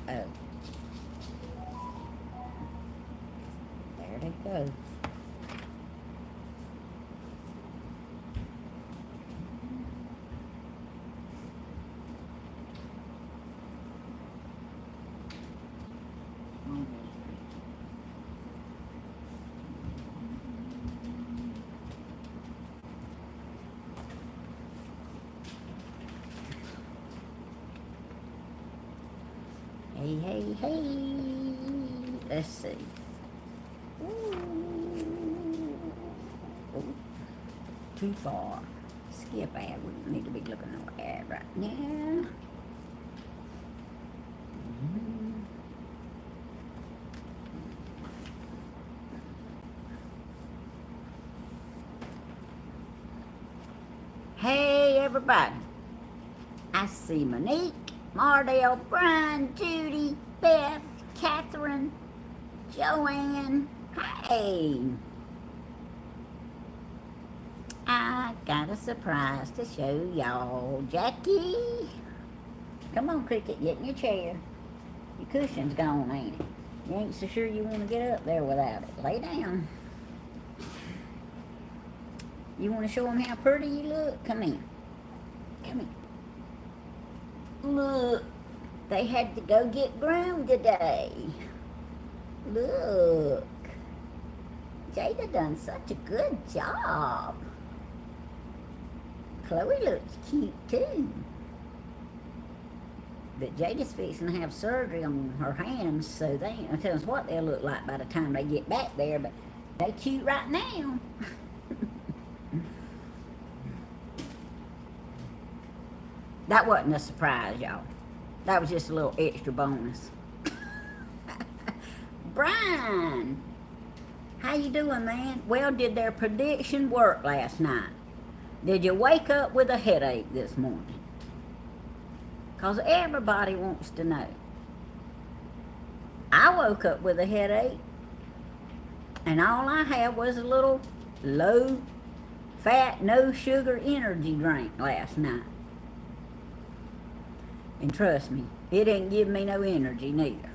Oh, there they go. Hey, hey, hey. Let's see. Ooh. Ooh. Too far. Skip ad. We don't need to be looking at no ad right now. Hey, everybody. I see Monique, Mardell, Brian, Judy, Beth, Catherine, Joanne. Hey. I got a surprise to show y'all. Jackie. Come on, Cricket, get in your chair. Your cushion's gone, ain't it? You ain't so sure you want to get up there without it. Lay down. You want to show them how pretty you look? Come in. Come in. Look, they had to go get groomed today. Look. Jada done such a good job. Chloe looks cute too. But Jada's fixing to have surgery on her hands, so they ain't gonna tell us what they'll look like by the time they get back there, but they cute right now. That wasn't a surprise, y'all. That was just a little extra bonus. Brian, how you doing, man? Well, did their prediction work last night? Did you wake up with a headache this morning? Because everybody wants to know. I woke up with a headache, and all I had was a little low-fat, no-sugar energy drink last night. And trust me, it didn't give me no energy neither.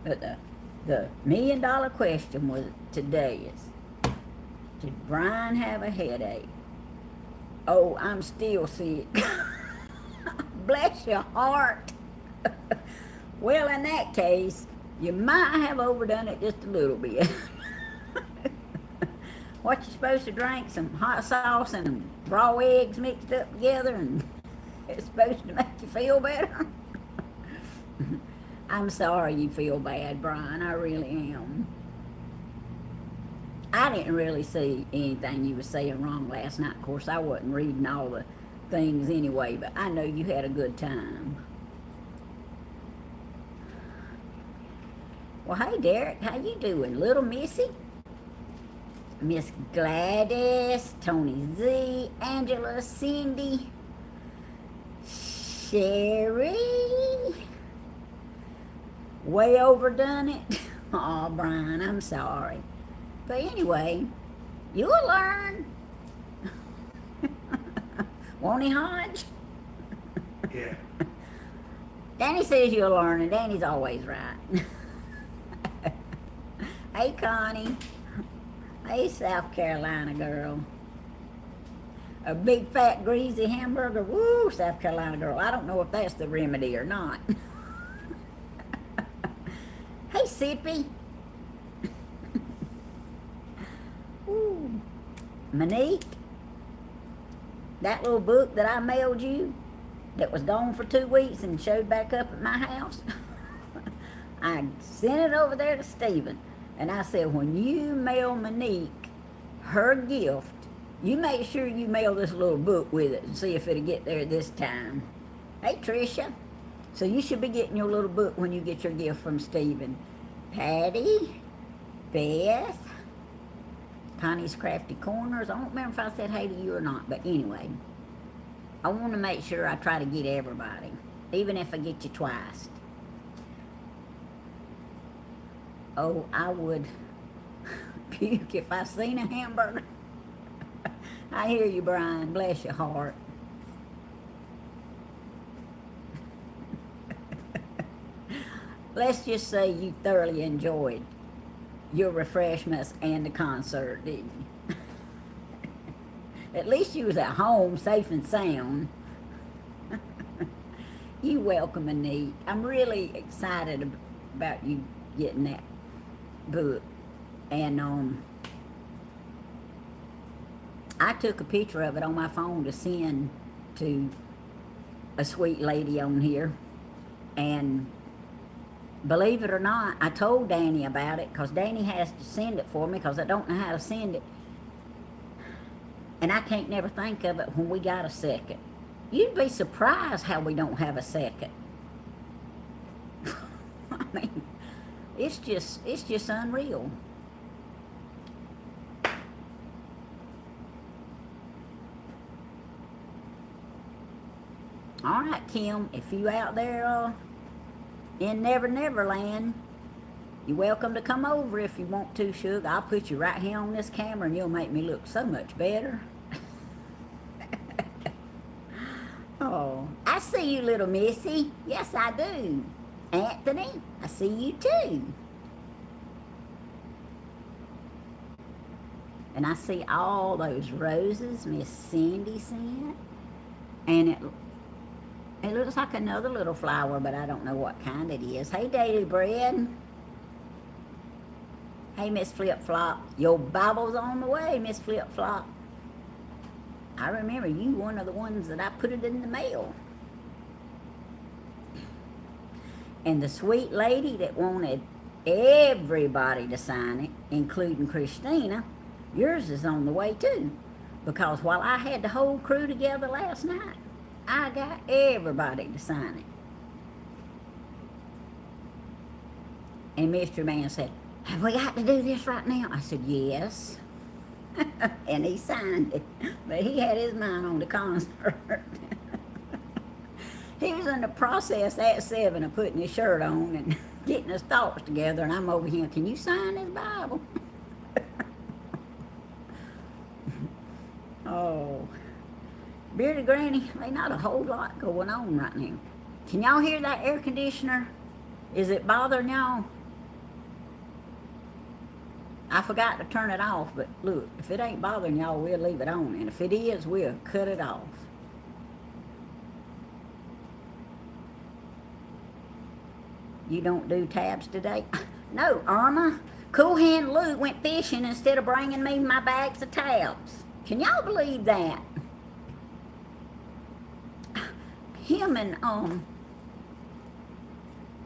But the million-dollar question was today is, did Brian have a headache? Oh, I'm still sick. Bless your heart. Well, in that case, you might have overdone it just a little bit. What, you supposed to drink some hot sauce and raw eggs mixed up together and it's supposed to make you feel better? I'm sorry you feel bad, Brian. I really am. I didn't really see anything you were saying wrong last night. Of course, I wasn't reading all the things anyway, but I know you had a good time. Well, hey, Derek, how you doing? Little Missy? Miss Gladys, Tony Z, Angela, Cindy, Sherry. Way overdone it. Oh, Brian, I'm sorry. But anyway, you'll learn. Won't he, Hodge? Yeah. Danny says you'll learn, and Danny's always right. Hey, Connie. Hey, South Carolina girl. A big, fat, greasy hamburger. Woo, South Carolina girl. I don't know if that's the remedy or not. Hey, Sippy. Ooh. Monique, that little book that I mailed you that was gone for 2 weeks and showed back up at my house, I sent it over there to Stephen. And I said, when you mail Monique her gift, you make sure you mail this little book with it and see if it'll get there this time. Hey, Tricia. So you should be getting your little book when you get your gift from Stephen. Patty, Beth, Connie's Crafty Corners. I don't remember if I said hey to you or not, but anyway, I want to make sure I try to get everybody, even if I get you twice. Oh, I would puke if I seen a hamburger. I hear you, Brian. Bless your heart. let's just say you thoroughly enjoyed your refreshments and the concert, didn't you? At least you was at home, safe and sound. You welcome, Anita. I'm really excited about you getting that book. And I took a picture of it on my phone to send to a sweet lady on here. And believe it or not, I told Danny about it because Danny has to send it for me because I don't know how to send it. And I can't never think of it when we got a second. You'd be surprised how we don't have a second. I mean, it's just unreal. All right, Kim, if you out there in Never Never Land, you're welcome to come over if you want to, Sugar. I'll put you right here on this camera and you'll make me look so much better. Oh, I see you, little missy. Yes, I do. Anthony, I see you too. And I see all those roses Miss Cindy sent. And it looks like another little flower, but I don't know what kind it is. Hey, Daily Bread. Hey, Miss Flip Flop. Your Bible's on the way, Miss Flip Flop. I remember you one of the ones that I put it in the mail. And the sweet lady that wanted everybody to sign it, including Christina, yours is on the way too. Because while I had the whole crew together last night, I got everybody to sign it. And Mr. Man said, have we got to do this right now? I said, yes. And he signed it. But he had his mind on the concert. He was in the process at 7 of putting his shirt on and getting his thoughts together. And I'm over here, can you sign this Bible? Oh. Bearded Granny, ain't not a whole lot going on right now. Can y'all hear that air conditioner? Is it bothering y'all? I forgot to turn it off, but look, if it ain't bothering y'all, we'll leave it on. And if it is, we'll cut it off. You don't do tabs today? No, Irma. Cool Hand Luke went fishing instead of bringing me my bags of tabs. Can y'all believe that? Him and,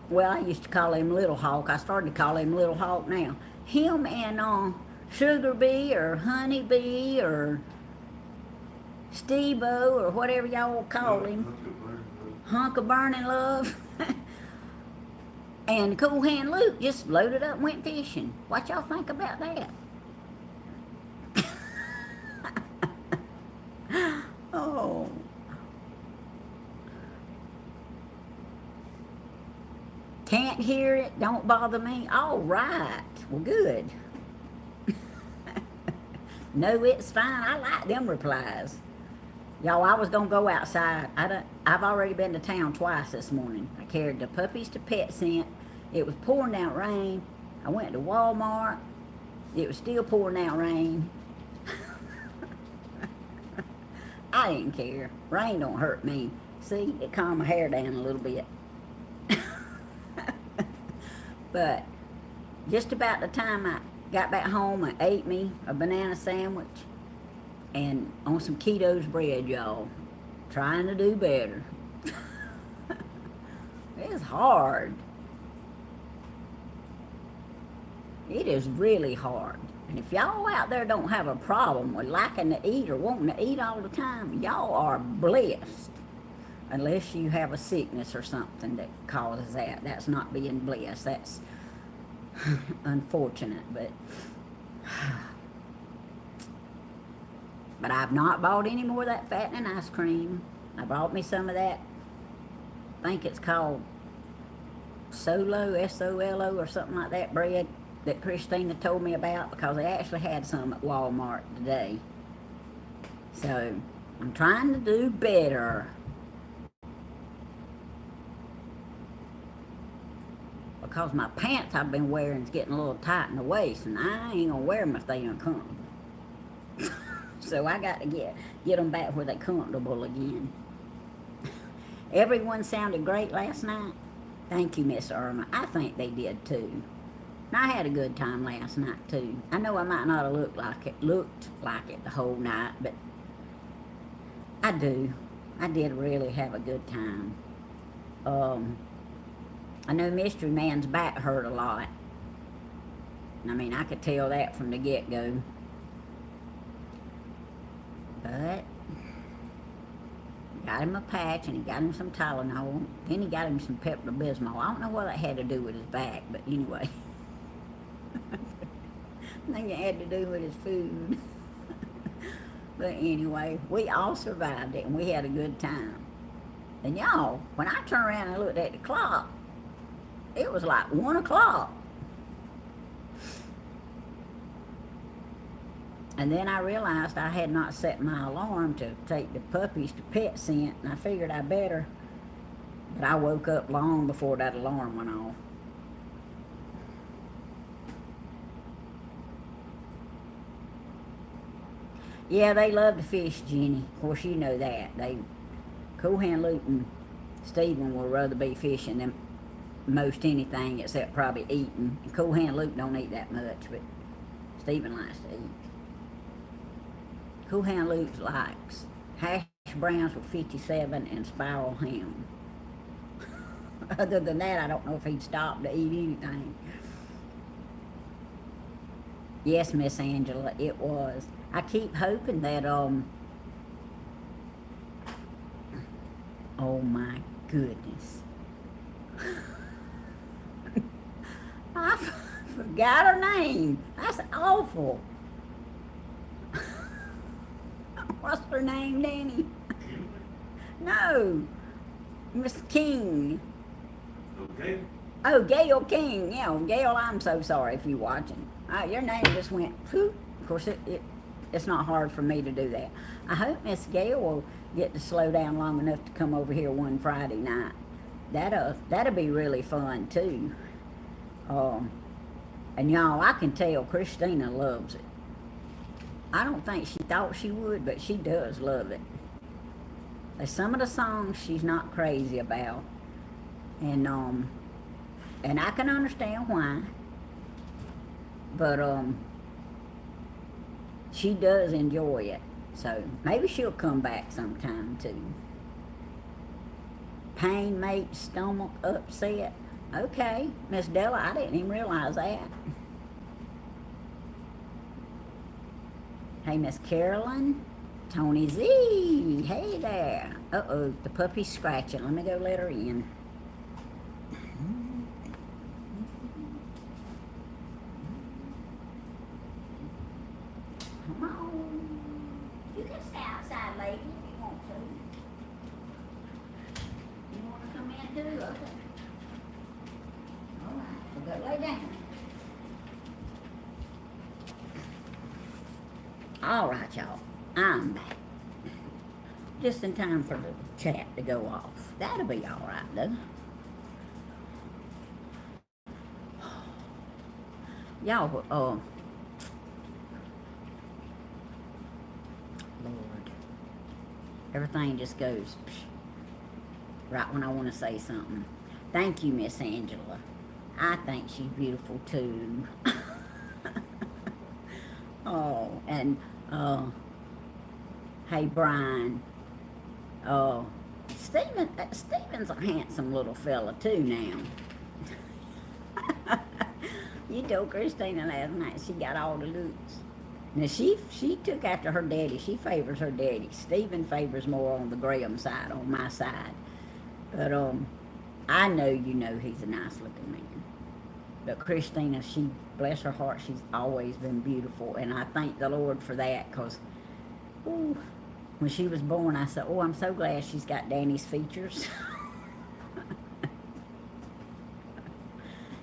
well, I used to call him Little Hawk. I started to call him Little Hawk now. Him and Sugar Bee or Honey Bee or Steve-O or whatever y'all call him. Hunk of Burning Love. And Cool Hand Luke just loaded up and went fishing. What y'all think about that? Oh. Can't hear it, don't bother me. All right, well, good. No, it's fine. I like them replies. Y'all, I was gonna go outside. I've already been to town twice this morning. I carried the puppies to PetScent. It was pouring down rain. I went to Walmart. It was still pouring down rain. I didn't care. Rain don't hurt me. See, it calmed my hair down a little bit. But just about the time I got back home, I ate me a banana sandwich and on some Keto's bread, y'all. Trying to do better. It's hard. It is really hard. And if y'all out there don't have a problem with liking to eat or wanting to eat all the time, y'all are blessed. Unless you have a sickness or something that causes that. That's not being blessed. That's unfortunate. But I've not bought any more of that fattening ice cream. I bought me some of that, I think it's called Solo, S-O-L-O or something like that bread that Christina told me about, because they actually had some at Walmart today. So I'm trying to do better. because my pants I've been wearing is getting a little tight in the waist, and I ain't gonna wear them if they uncomfortable. So I got to get them back where they're comfortable again. Everyone sounded great last night. Thank you, Miss Irma. I think they did too. And I had a good time last night too. I know I might not have looked like it the whole night, but I do. I did really have a good time. I know Mystery Man's back hurt a lot. I mean, I could tell that from the get-go. But got him a patch, and he got him some Tylenol. Then he got him some Pepto-Bismol. I don't know what that had to do with his back, but anyway. I think it had to do with his food. But anyway, we all survived it, and we had a good time. And y'all, when I turned around and looked at the clock, it was like 1 o'clock. And then I realized I had not set my alarm to take the puppies to pet scent, and I figured I better. But I woke up long before that alarm went off. Yeah, they love to fish, Jenny. Of course, you know that. Coolhand Luke and Stephen would rather be fishing than most anything except probably eating. And Coolhand Luke don't eat that much, but Stephen likes to eat. Coolhand Luke likes hash browns with 57 and spiral ham. Other than that, I don't know if he'd stop to eat anything. Yes, Miss Angela, it was. I keep hoping that, oh my goodness. I forgot her name. That's awful. What's her name, Danny? No. Miss King. Okay. Oh, Gail King. Yeah, Gail, I'm so sorry if you're watching. Your name just went, whoop. Of course, it's not hard for me to do that. I hope Miss Gail will get to slow down long enough to come over here one Friday night. That'll be really fun, too. And y'all, I can tell Christina loves it. I don't think she thought she would, but she does love it. There's some of the songs she's not crazy about. And I can understand why. But, she does enjoy it. So, maybe she'll come back sometime, too. Pain makes stomach upset. Okay, Miss Della, I didn't even realize that. Hey, Miss Carolyn. Tony Z. Hey there. Uh-oh, the puppy's scratching. Let me go let her in. Come on. You can stay outside, lady, if you want to. You want to come in too? Okay. All right, we'll go lay down. All right, y'all. I'm back. Just in time for the chat to go off. That'll be all right, though. Y'all, Lord. Everything just goes right when I want to say something. Thank you, Miss Angela. I think she's beautiful, too. Oh, and, hey, Brian. Stephen's a handsome little fella, too, now. You told Christina last night she got all the looks. Now, she took after her daddy. She favors her daddy. Stephen favors more on the Graham side, on my side. But, I know you know he's a nice-looking man. But Christina, bless her heart, she's always been beautiful. And I thank the Lord for that, because, when she was born, I said, I'm so glad she's got Danny's features.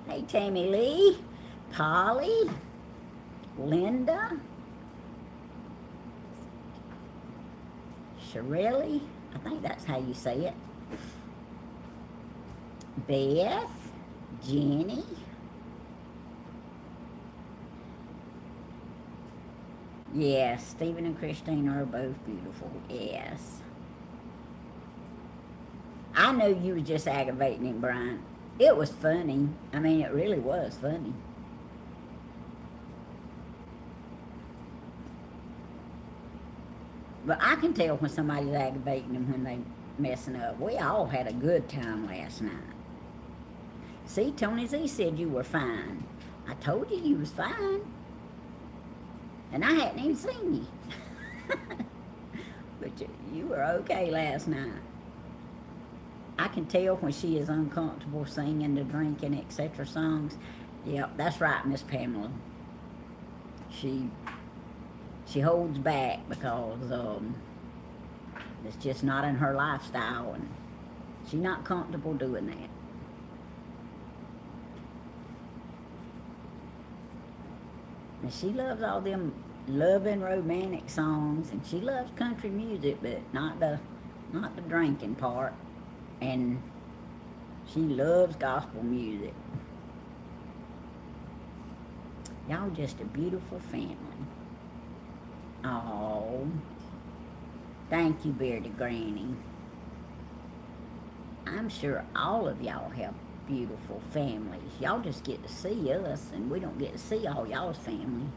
Hey, Tammy Lee, Polly, Linda, Shirley, I think that's how you say it, Beth, Jenny. Yes, Stephen and Christina are both beautiful. Yes. I know you was just aggravating him, Brian. It was funny. I mean, it really was funny. But I can tell when somebody's aggravating them when they messing up. We all had a good time last night. See, Tony Z said you were fine. I told you was fine. And I hadn't even seen you. But you were okay last night. I can tell when she is uncomfortable singing the drinking, etc. songs. Yep, that's right, Miss Pamela. She holds back because it's just not in her lifestyle, and she's not comfortable doing that. And she loves all them loving romantic songs, and she loves country music, but not the drinking part. And she loves gospel music. Y'all just a beautiful family. Oh, thank you, Bearded Granny. I'm sure all of y'all have beautiful families. Y'all just get to see us, and we don't get to see all y'all's family.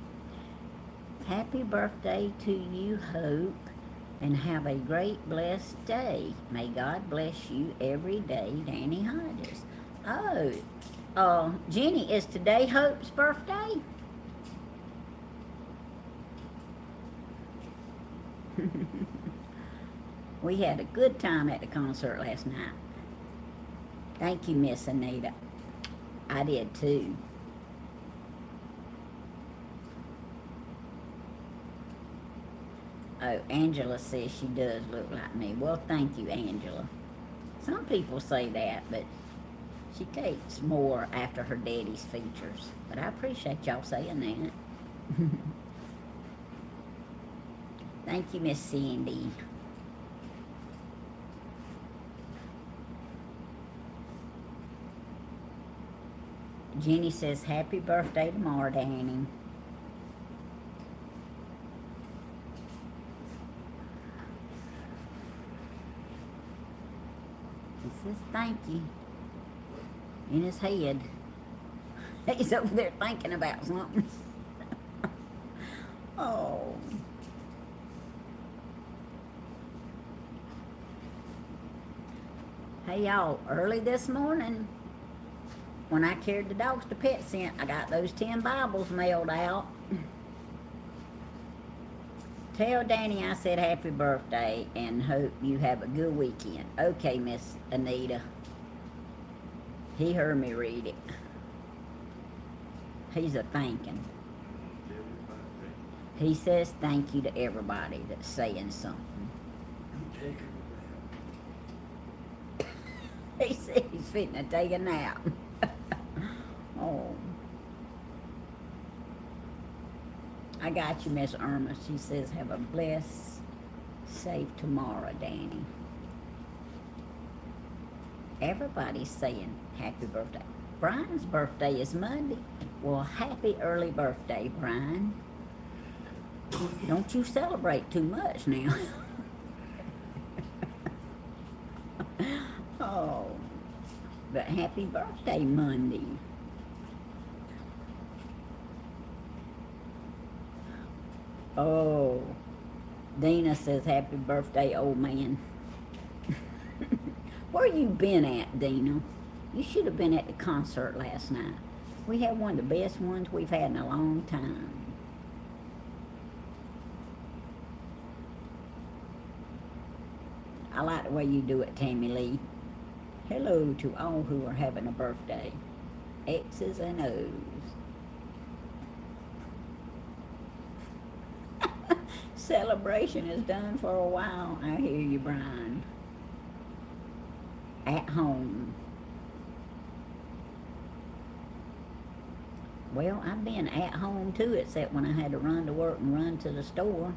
Happy birthday to you, Hope, and have a great, blessed day. May God bless you every day, Danny Hodges. Oh, Jenny, is today Hope's birthday? We had a good time at the concert last night. Thank you, Miss Anita. I did too. Oh, Angela says she does look like me. Well, thank you, Angela. Some people say that, but she takes more after her daddy's features. But I appreciate y'all saying that. Thank you, Miss Sandy. Jenny says, happy birthday tomorrow, Danny. He says, thank you. In his head. He's over there thinking about something. Oh. Hey, y'all, early this morning, when I carried the dogs to Pet Scent, I got those 10 Bibles mailed out. Tell Danny I said happy birthday and hope you have a good weekend. Okay, Miss Anita. He heard me read it. He's a thanking. He says thank you to everybody that's saying something. He said he's fitting to take a nap. Oh. I got you, Miss Irma. She says, have a blessed, safe tomorrow, Danny. Everybody's saying happy birthday. Brian's birthday is Monday. Well, happy early birthday, Brian. Don't you celebrate too much now. Oh, but happy birthday Monday. Oh, Dina says happy birthday, old man. Where you been at, Dina? You should have been at the concert last night. We had one of the best ones we've had in a long time. I like the way you do it, Tammy Lee. Hello to all who are having a birthday. X's and O's. Celebration is done for a while. I hear you, Brian. At home. Well, I've been at home too, except when I had to run to work and run to the store.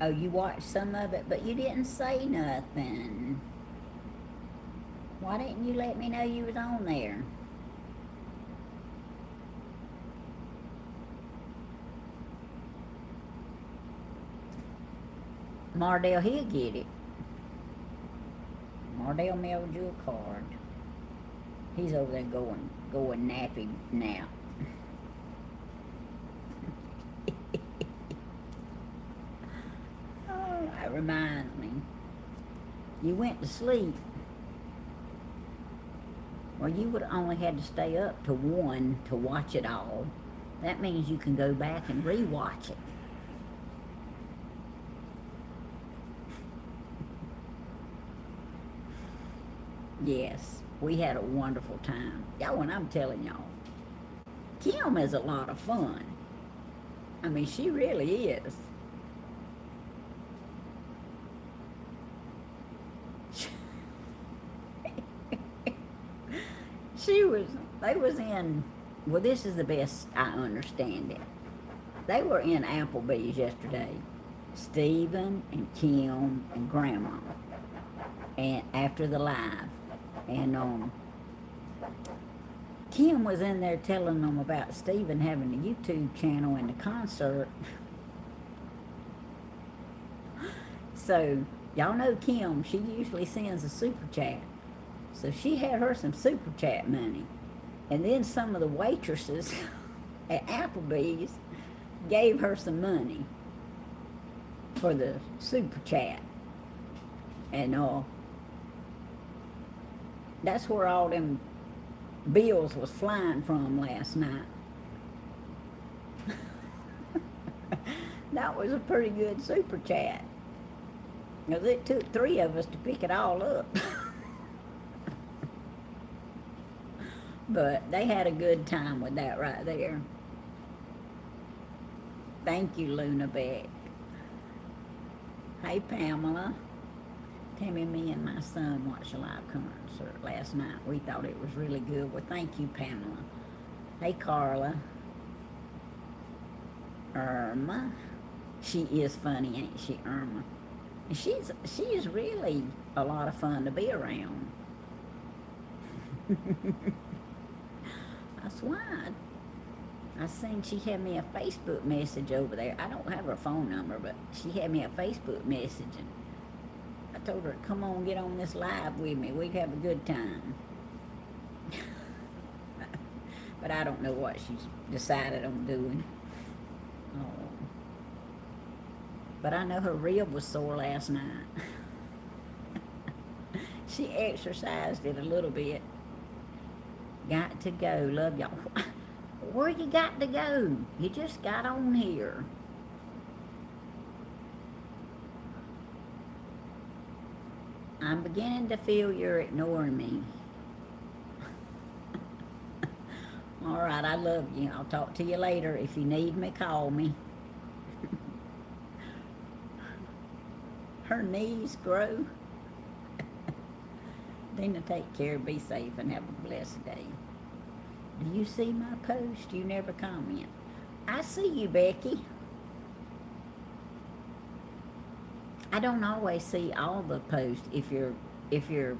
Oh, you watched some of it, but you didn't say nothing. Why didn't you let me know you was on there? Mardell, he'll get it. Mardell mailed you a card. He's over there going nappy now. Oh, that reminds me. You went to sleep. Well, you would only had to stay up to 1 to watch it all. That means you can go back and rewatch it. Yes, we had a wonderful time. Y'all, and I'm telling y'all, Kim is a lot of fun. I mean, she really is. They was in, well, this is the best I understand it. They were in Applebee's yesterday. Stephen and Kim and Grandma. And after the live. And Kim was in there telling them about Stephen having a YouTube channel and the concert. So, y'all know Kim, she usually sends a super chat. So she had her some super chat money. And then some of the waitresses at Applebee's gave her some money for the super chat. And that's where all them bills was flying from last night. That was a pretty good super chat. Because it took 3 of us to pick it all up. But they had a good time with that right there. Thank you, Luna Beck. Hey, Pamela. Tammy, me and my son watched a live concert last night. We thought it was really good. Well, thank you, Pamela. Hey, Carla. Irma. She is funny, ain't she, Irma? And she is really a lot of fun to be around. That's why I seen she had me a Facebook message over there. I don't have her phone number, but she had me a Facebook message, and I told her, come on, get on this live with me. We'd have a good time. But I don't know what she's decided on doing. Oh. But I know her rib was sore last night. She exercised it a little bit. Got to go. Love y'all. Where you got to go? You just got on here. I'm beginning to feel you're ignoring me. All right, I love you. I'll talk to you later. If you need me, call me. Her knees grow. Dina, take care, be safe, and have a blessed day. Do you see my post? You never comment. I see you, Becky. I don't always see all the posts. If you're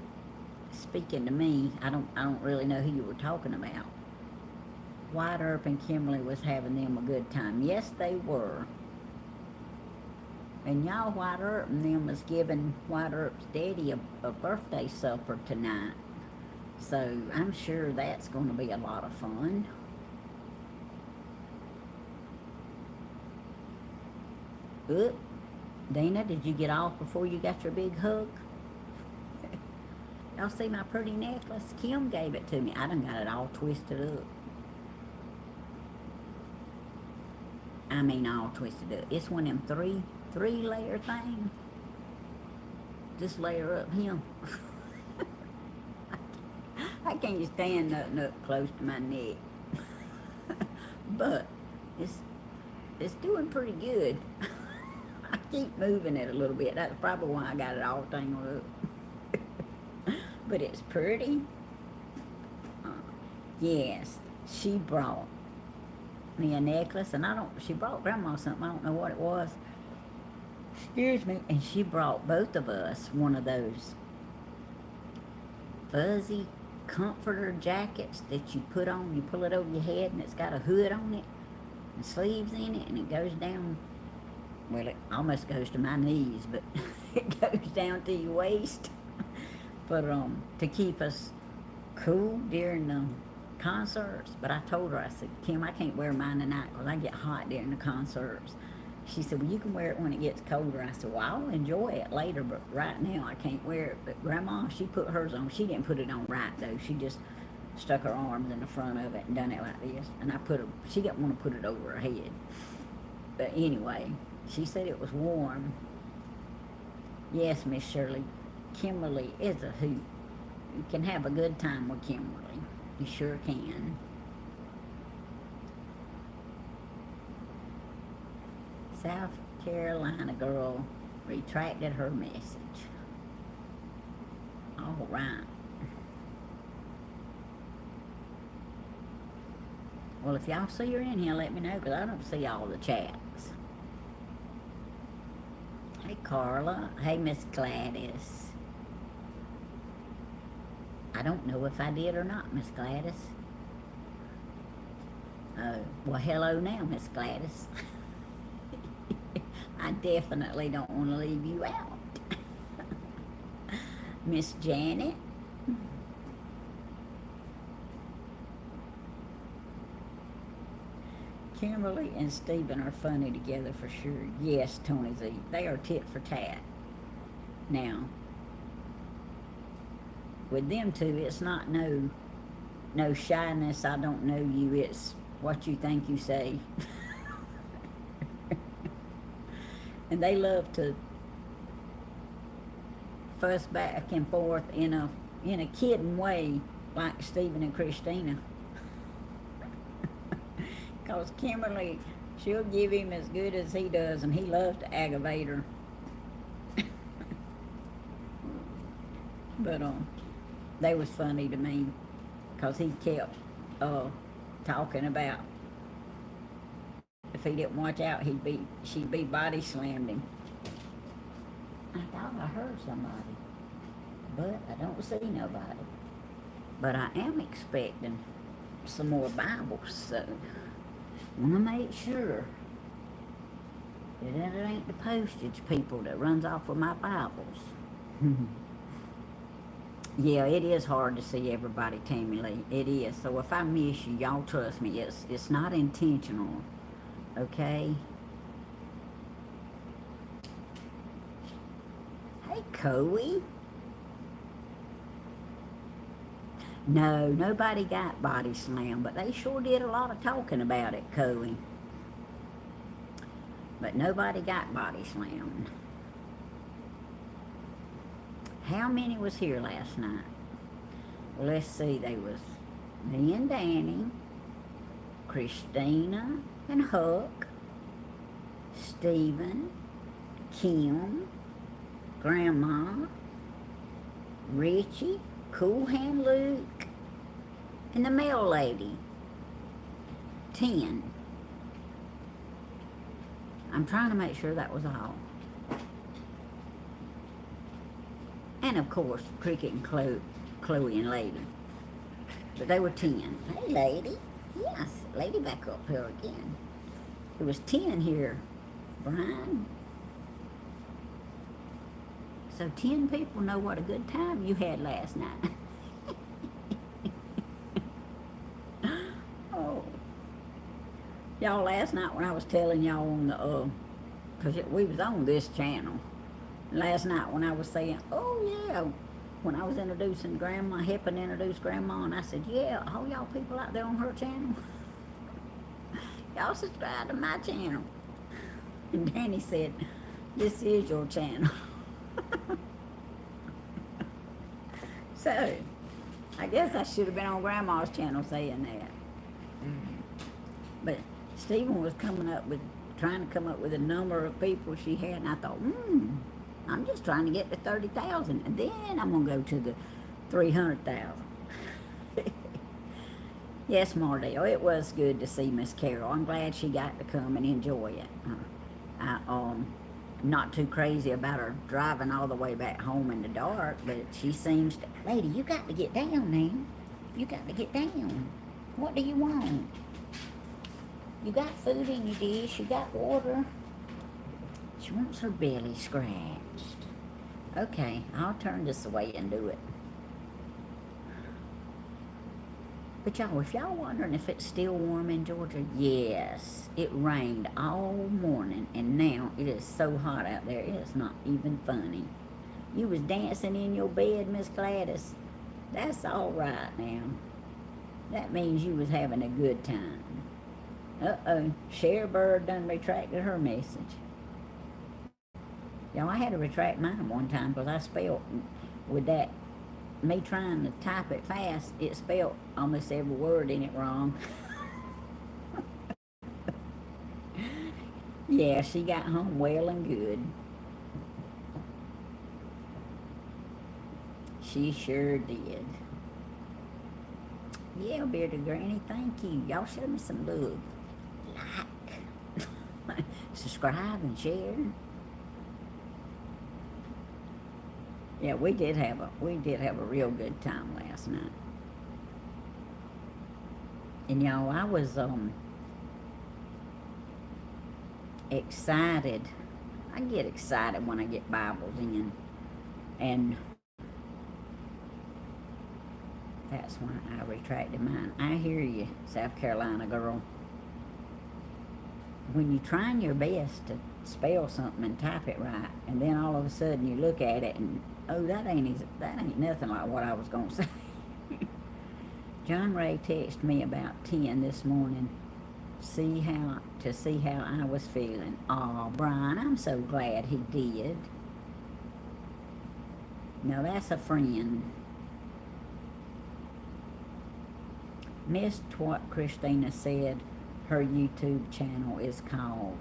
speaking to me, I don't really know who you were talking about. White Earp and Kimberly was having them a good time. Yes, they were. And y'all, White Earp and them was giving White Earp's daddy a birthday supper tonight. So I'm sure that's going to be a lot of fun. Oop. Dina, did you get off before you got your big hug? Y'all see my pretty necklace? Kim gave it to me. I done got it all twisted up. I mean all twisted up. It's one of them three layer thing. Just layer up him. I can't stand nothing up close to my neck. But it's doing pretty good. I keep moving it a little bit. That's probably why I got it all tangled up. But it's pretty. Yes, she brought me a necklace, and she brought Grandma something. I don't know what it was. Excuse me. And she brought both of us one of those fuzzy comforter jackets that you put on. You pull it over your head and it's got a hood on it and sleeves in it, and it goes down. Well, it almost goes to my knees, but it goes down to your waist. But to keep us cool during the concerts. But I told her, I said, Kim, I can't wear mine tonight because I get hot during the concerts. She said, well, you can wear it when it gets colder. I said, well, I'll enjoy it later, but right now I can't wear it. But Grandma, she put hers on. She didn't put it on right, though. She just stuck her arms in the front of it and done it like this. And she didn't want to put it over her head. But anyway, she said it was warm. Yes, Miss Shirley, Kimberly is a hoot. You can have a good time with Kimberly. You sure can. South Carolina girl retracted her message. All right. Well, if y'all see her in here, let me know, because I don't see all the chats. Hey, Carla. Hey, Miss Gladys. I don't know if I did or not, Miss Gladys. Well, hello now, Miss Gladys. I definitely don't want to leave you out. Miss Janet. Kimberly and Stephen are funny together for sure. Yes, Tony Z. They are tit for tat. Now, with them two, it's not no shyness, I don't know you, it's what you think you say. And they love to fuss back and forth in a kidding way, like Stephen and Christina. Because Kimberly, she'll give him as good as he does, and he loves to aggravate her. But they was funny to me, because he kept talking about if he didn't watch out, she'd be body slammed him. I thought I heard somebody, but I don't see nobody. But I am expecting some more Bibles, so I want to make sure that it ain't the postage people that runs off with my Bibles. Yeah, it is hard to see everybody, Tammy Lee. It is. So if I miss you, y'all trust me, it's not intentional. Okay? Hey, Coey. No, nobody got body slammed, but they sure did a lot of talking about it, Coey. But nobody got body slammed. How many was here last night? Well, let's see, they was me and Danny, Christina and Huck, Stephen, Kim, Grandma, Richie, Cool Hand Luke, and the mail lady. 10. I'm trying to make sure that was all. And of course, Cricket and Chloe and Lady. But they were 10. Hey, Lady. Yes, Lady back up here again. There was 10 here, Brian. So 10 people know what a good time you had last night. Oh. Y'all, last night when I was telling y'all on the, because we was on this channel. Last night when I was saying, oh yeah, when I was introducing Grandma, helping introduce Grandma, and I said, yeah, all y'all people out there on her channel, y'all subscribe to my channel. And Danny said, this is your channel. So, I guess I should have been on Grandma's channel saying that. But Stephen was trying to come up with a number of people she had, and I thought, I'm just trying to get to 30,000, and then I'm going to go to the 300,000. Yes, Mardale, it was good to see Miss Carol. I'm glad she got to come and enjoy it. not too crazy about her driving all the way back home in the dark, but she seems to, lady, you got to get down now. You got to get down. What do you want? You got food in your dish, you got water. She wants her belly scratched. Okay, I'll turn this away and do it. But y'all, if y'all wondering if it's still warm in Georgia, yes. It rained all morning, and now it is so hot out there, it's not even funny. You was dancing in your bed, Miss Gladys. That's all right now. That means you was having a good time. Uh-oh, Cher Bird done retracted her message. Y'all, I had to retract mine one time because I spelled with that, me trying to type it fast, it spelled almost every word in it wrong. Yeah, she got home well and good. She sure did. Yeah, bearded granny, thank you. Y'all show me some love. Like, subscribe and share. Yeah, we did have a real good time last night. And y'all, I was excited. I get excited when I get Bibles in, and that's why I retracted mine. I hear you, South Carolina girl. When you're trying your best to spell something and type it right, and then all of a sudden you look at it and, oh, that ain't nothing like what I was gonna say. John Ray texted me about 10 this morning, to see how I was feeling. Aw, Brian, I'm so glad he did. Now that's a friend. Missed what Christina said. Her YouTube channel is called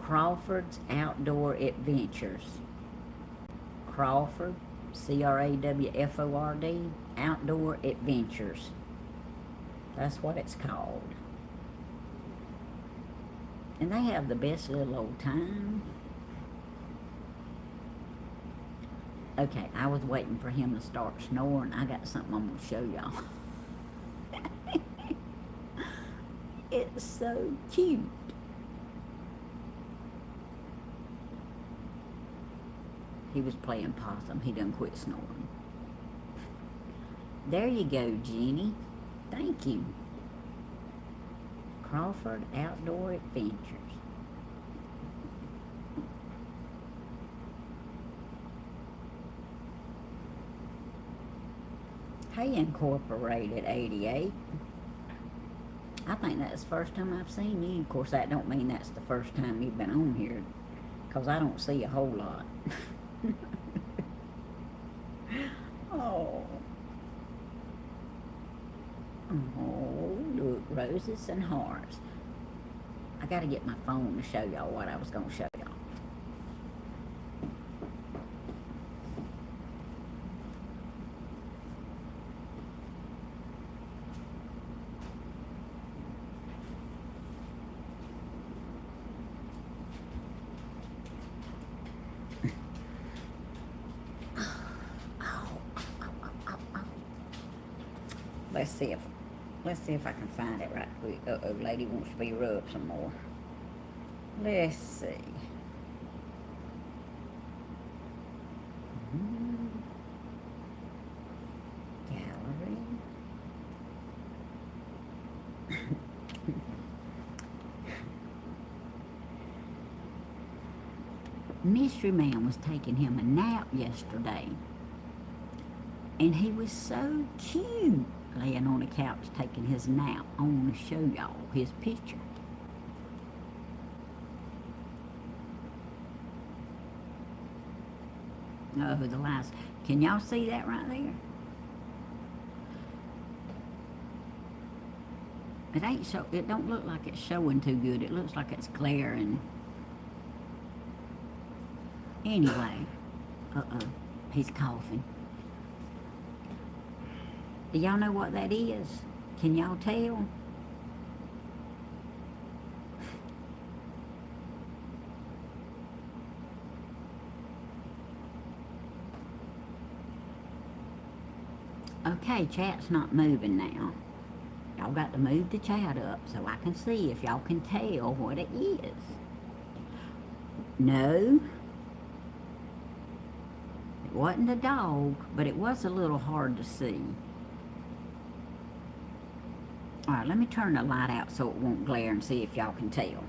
Crawford's Outdoor Adventures. Crawford, Crawford, Outdoor Adventures. That's what it's called. And they have the best little old time. Okay, I was waiting for him to start snoring. I got something I'm going to show y'all. It's so cute. He was playing possum. He done quit snoring. There you go, Jeannie. Thank you. Crawford Outdoor Adventures. Hey, Incorporated 88. I think that's the first time I've seen you. Of course, that don't mean that's the first time you've been on here, because I don't see a whole lot. Oh. Oh, look, roses and hearts. I gotta get my phone to show y'all what I was gonna show y'all. Let's see if I can find it right quick. Uh-oh, lady wants to be rubbed some more. Let's see. Gallery. Mystery Man was taking him a nap yesterday. And he was so cute, laying on the couch taking his nap. I want to show y'all his picture. Oh, the last. Can y'all see that right there? It ain't so. It don't look like it's showing too good. It looks like it's glaring. Anyway, he's coughing. Do y'all know what that is? Can y'all tell? Okay, chat's not moving now. Y'all got to move the chat up so I can see if y'all can tell what it is. No, it wasn't a dog, but it was a little hard to see. Alright, let me turn the light out so it won't glare and see if y'all can tell.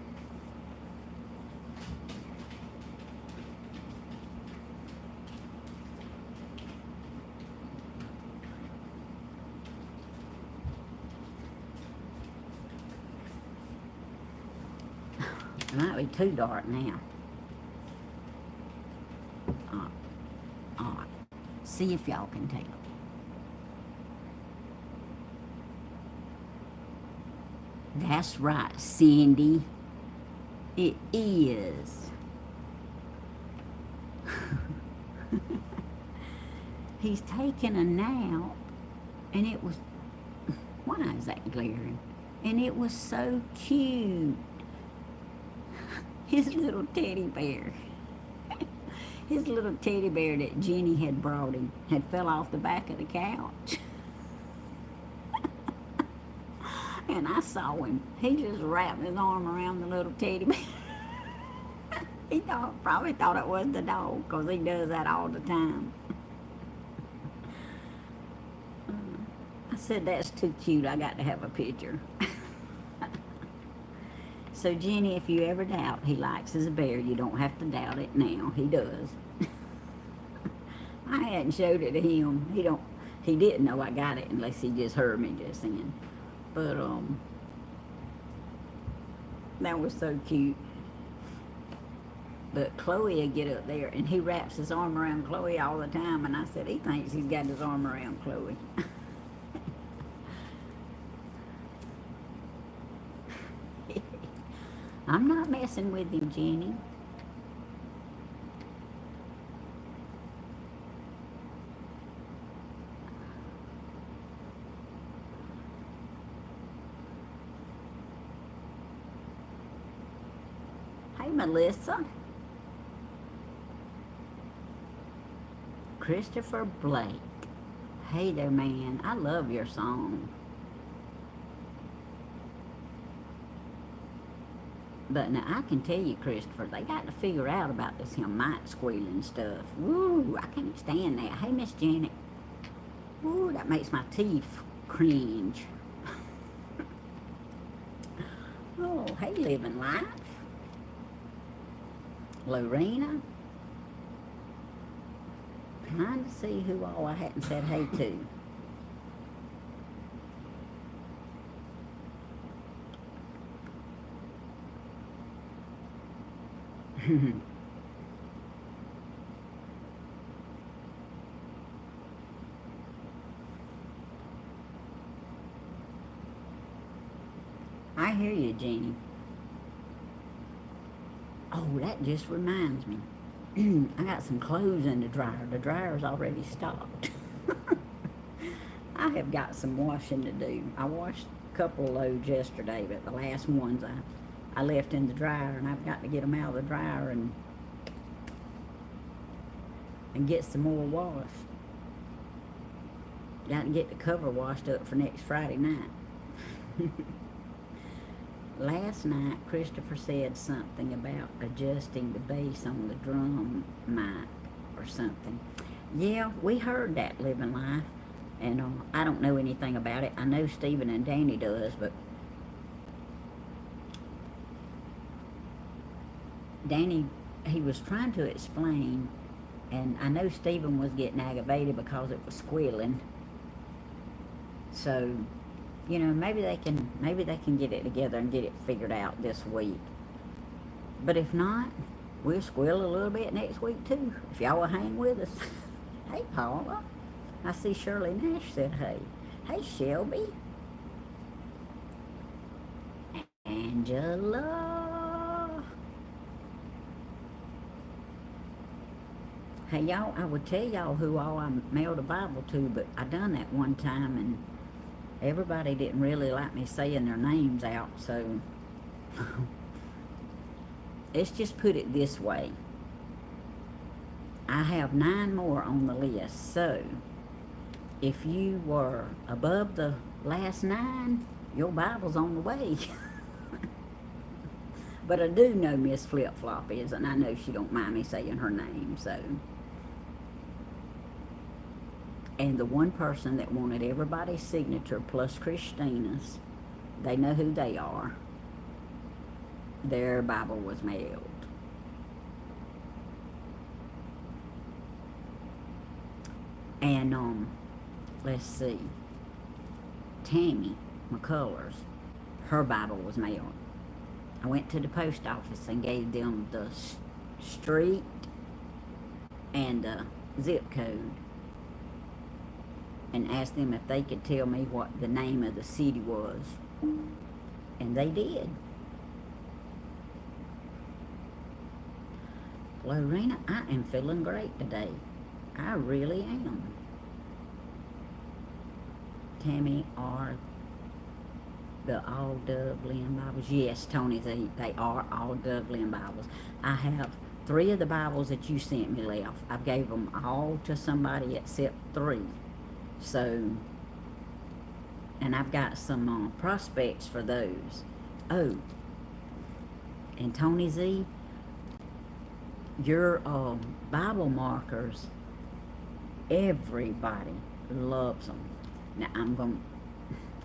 It might be too dark now. Alright, see if y'all can tell. That's right, Cindy. It is. He's taking a nap, and it was... Why is that glaring? And it was so cute. His little teddy bear. His little teddy bear that Jenny had brought him had fell off the back of the couch. And I saw him. He just wrapped his arm around the little teddy bear. He probably thought it was the dog, because he does that all the time. I said, that's too cute. I got to have a picture. So, Jenny, if you ever doubt he likes his bear, you don't have to doubt it now. He does. I hadn't showed it to him. He didn't know I got it unless he just heard me just then. But, that was so cute. But Chloe would get up there, and he wraps his arm around Chloe all the time, and I said, he thinks he's got his arm around Chloe. I'm not messing with him, Jenny. Hey, Melissa. Christopher Blake. Hey there, man. I love your song. But now, I can tell you, Christopher, they got to figure out about this mite squealing stuff. Woo, I can't stand that. Hey, Miss Janet. Woo, that makes my teeth cringe. Oh, hey, Living Life. Lorena. Trying to see who all I hadn't said hey to. I hear you, Jeannie. Oh, that just reminds me. I got some clothes in the dryer. The dryer's already stopped. I have got some washing to do. I washed a couple of loads yesterday, but the last ones I left in the dryer, and I've got to get them out of the dryer and get some more washed. Got to get the cover washed up for next Friday night. Last night, Christopher said something about adjusting the bass on the drum mic or something. Yeah, we heard that, Living Life, and I don't know anything about it. I know Stephen and Danny does, but Danny, he was trying to explain, and I know Stephen was getting aggravated because it was squealing. So, you know, maybe they can get it together and get it figured out this week. But if not, we'll squeal a little bit next week too, if y'all will hang with us. Hey, Paula. I see Shirley Nash said hey. Hey, Shelby. Angela. Hey, y'all, I would tell y'all who all I mailed a Bible to, but I done that one time, and everybody didn't really like me saying their names out, so let's just put it this way. I have 9 more on the list, so if you were above the last 9, your Bible's on the way. But I do know Miss Flip Flop is, and I know she don't mind me saying her name, so. And the one person that wanted everybody's signature plus Christina's, they know who they are. Their Bible was mailed. And let's see, Tammy McCullers, her Bible was mailed. I went to the post office and gave them the street and the zip code and asked them if they could tell me what the name of the city was. And they did. Lorena, I am feeling great today. I really am. Tammy, are the all Dublin Bibles? Yes, Tony, they are all Dublin Bibles. I have 3 of the Bibles that you sent me left. I gave them all to somebody except 3. So, and I've got some prospects for those. Oh, and Tony Z, your Bible markers, everybody loves them. Now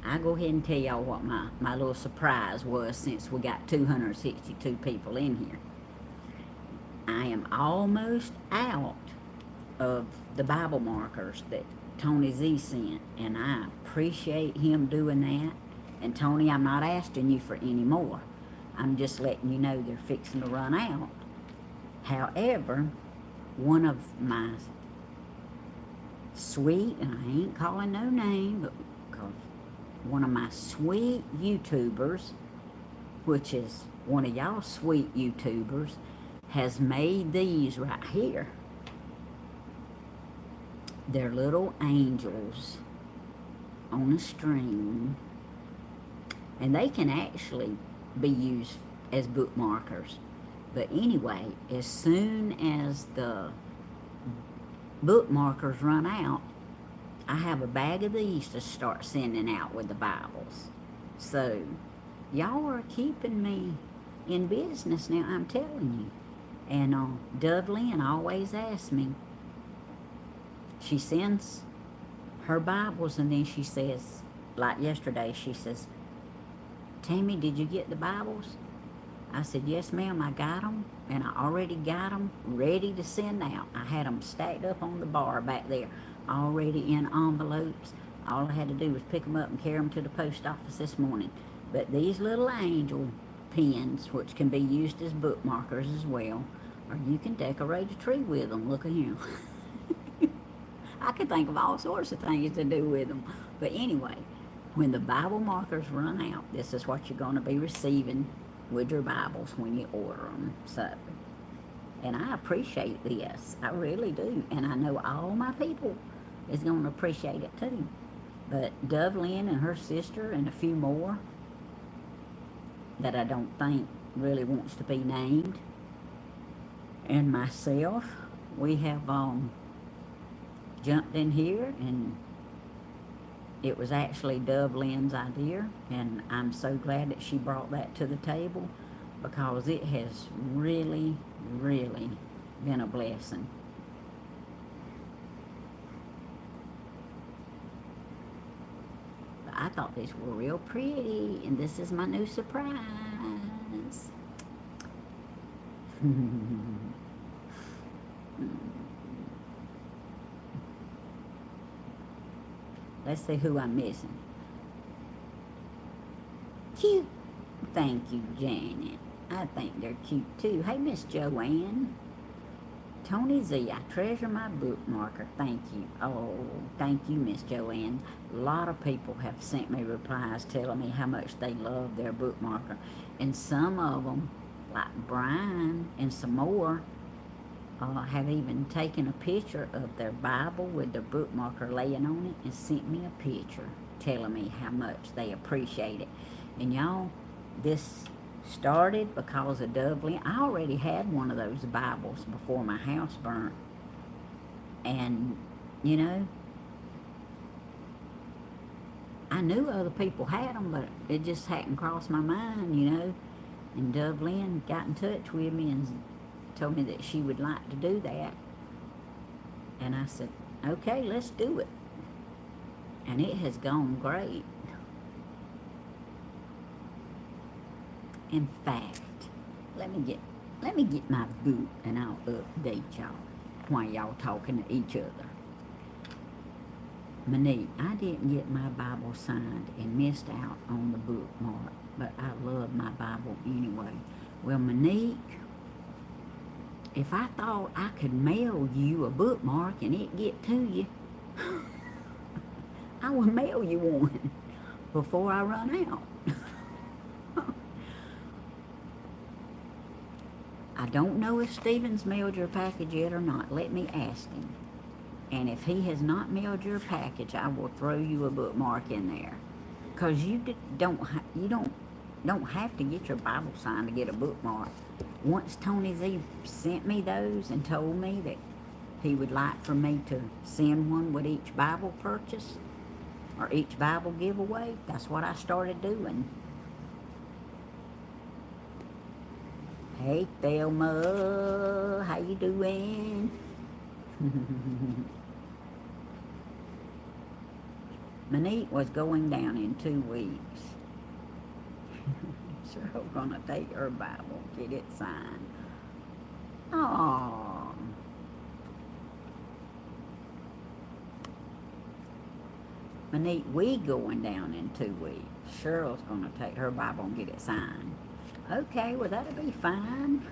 I'll go ahead and tell y'all what my little surprise was, since we got 262 people in here. I am almost out of the Bible markers that Tony Z sent, and I appreciate him doing that. And Tony, I'm not asking you for any more. I'm just letting you know they're fixing to run out. However, one of my sweet, and I ain't calling no name, but because one of my sweet YouTubers, which is one of y'all sweet YouTubers, has made these right here. They're little angels on a string, and they can actually be used as bookmarkers. But anyway, as soon as the bookmarkers run out, I have a bag of these to start sending out with the Bibles. So y'all are keeping me in business now, I'm telling you. And Dublin always asks me, she sends her Bibles, and then she says, like yesterday, she says, Tammy, did you get the Bibles? I said, yes, ma'am, I got them, and I already got them ready to send out. I had them stacked up on the bar back there, already in envelopes. All I had to do was pick them up and carry them to the post office this morning. But these little angel pens, which can be used as bookmarkers as well, or you can decorate a tree with them. Look at him. I could think of all sorts of things to do with them. But anyway, when the Bible markers run out, this is what you're going to be receiving with your Bibles when you order them. So, and I appreciate this. I really do. And I know all my people is going to appreciate it too. But Dublin and her sister and a few more that I don't think really wants to be named, and myself, we have jumped in here, and it was actually Dublin's idea, and I'm so glad that she brought that to the table, because it has really, really been a blessing. But I thought these were real pretty, and this is my new surprise. Let's see who I'm missing. Cute. Thank you, Janet. I think they're cute too. Hey, Miss Joanne. Tony Z, I treasure my bookmarker. Thank you. Oh, thank you, Miss Joanne. A lot of people have sent me replies telling me how much they love their bookmarker. And some of them, like Brian and some more, have even taken a picture of their Bible with their bookmarker laying on it and sent me a picture telling me how much they appreciate it. And y'all, this started because of Dublin. I already had one of those Bibles before my house burnt. And, you know, I knew other people had them, but it just hadn't crossed my mind, you know. And Dublin got in touch with me and told me that she would like to do that. And I said, okay, let's do it. And it has gone great. In fact, let me get my book and I'll update y'all while y'all talking to each other. Monique, I didn't get my Bible signed and missed out on the bookmark, but I love my Bible anyway. Well, Monique, if I thought I could mail you a bookmark and it get to you, I would mail you one before I run out. I don't know if Stephen's mailed your package yet or not. Let me ask him. And if he has not mailed your package, I will throw you a bookmark in there. Cause you don't have to get your Bible signed to get a bookmark. Once Tony Z sent me those and told me that he would like for me to send one with each Bible purchase or each Bible giveaway, that's what I started doing. Hey Thelma, how you doing? Monique was going down in 2 weeks. Cheryl's gonna take her Bible, get it signed. Aww. Monique, we going down in 2 weeks. Cheryl's gonna take her Bible and get it signed. Okay, well that'll be fine.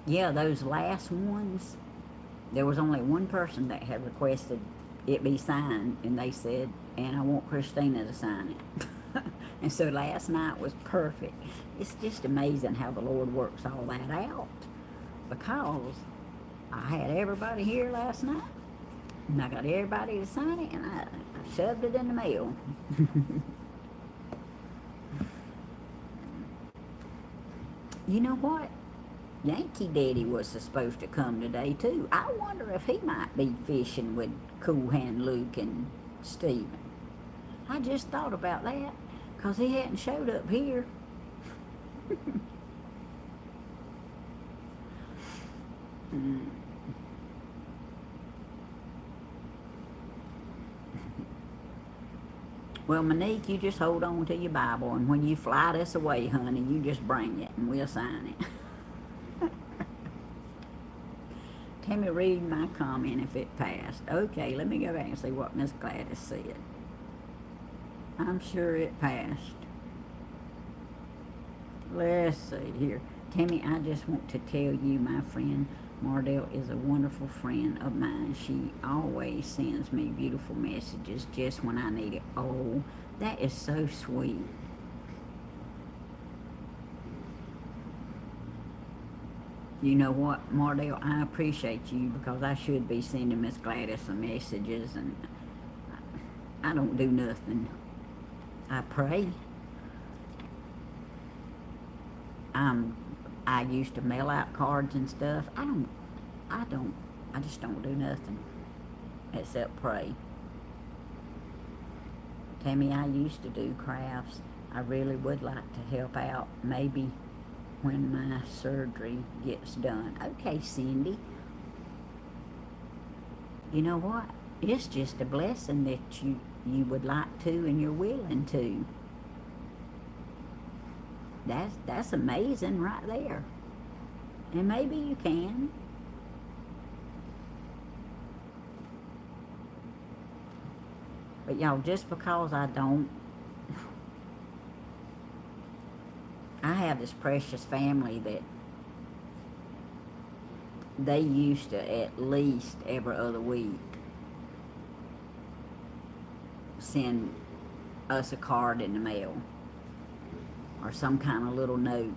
Yeah, those last ones, there was only one person that had requested it be signed, and they said, and I want Christina to sign it. And so last night was perfect. It's just amazing how the Lord works all that out, because I had everybody here last night, and I got everybody to sign it, and I shoved it in the mail. You know what? Yankee Daddy was supposed to come today too. I wonder if he might be fishing with Cool Hand Luke and Steven. I just thought about that, because he hadn't showed up here. Well, Monique, you just hold on to your Bible, and when you fly this away, honey, you just bring it, and we'll sign it. Tammy, read my comment if it passed. Okay, let me go back and see what Miss Gladys said. I'm sure it passed. Let's see here. Tammy, I just want to tell you, my friend Mardell is a wonderful friend of mine. She always sends me beautiful messages just when I need it. Oh, that is so sweet. You know what, Mardell, I appreciate you, because I should be sending Miss Gladys some messages, and I don't do nothing. I pray. I used to mail out cards and stuff. I just don't do nothing except pray. Tammy, I used to do crafts. I really would like to help out, maybe when my surgery gets done. Okay, Cindy. You know what? It's just a blessing that you would like to and you're willing to. That's amazing right there. And maybe you can. But y'all, just because I don't, I have this precious family that they used to at least every other week send us a card in the mail or some kind of little note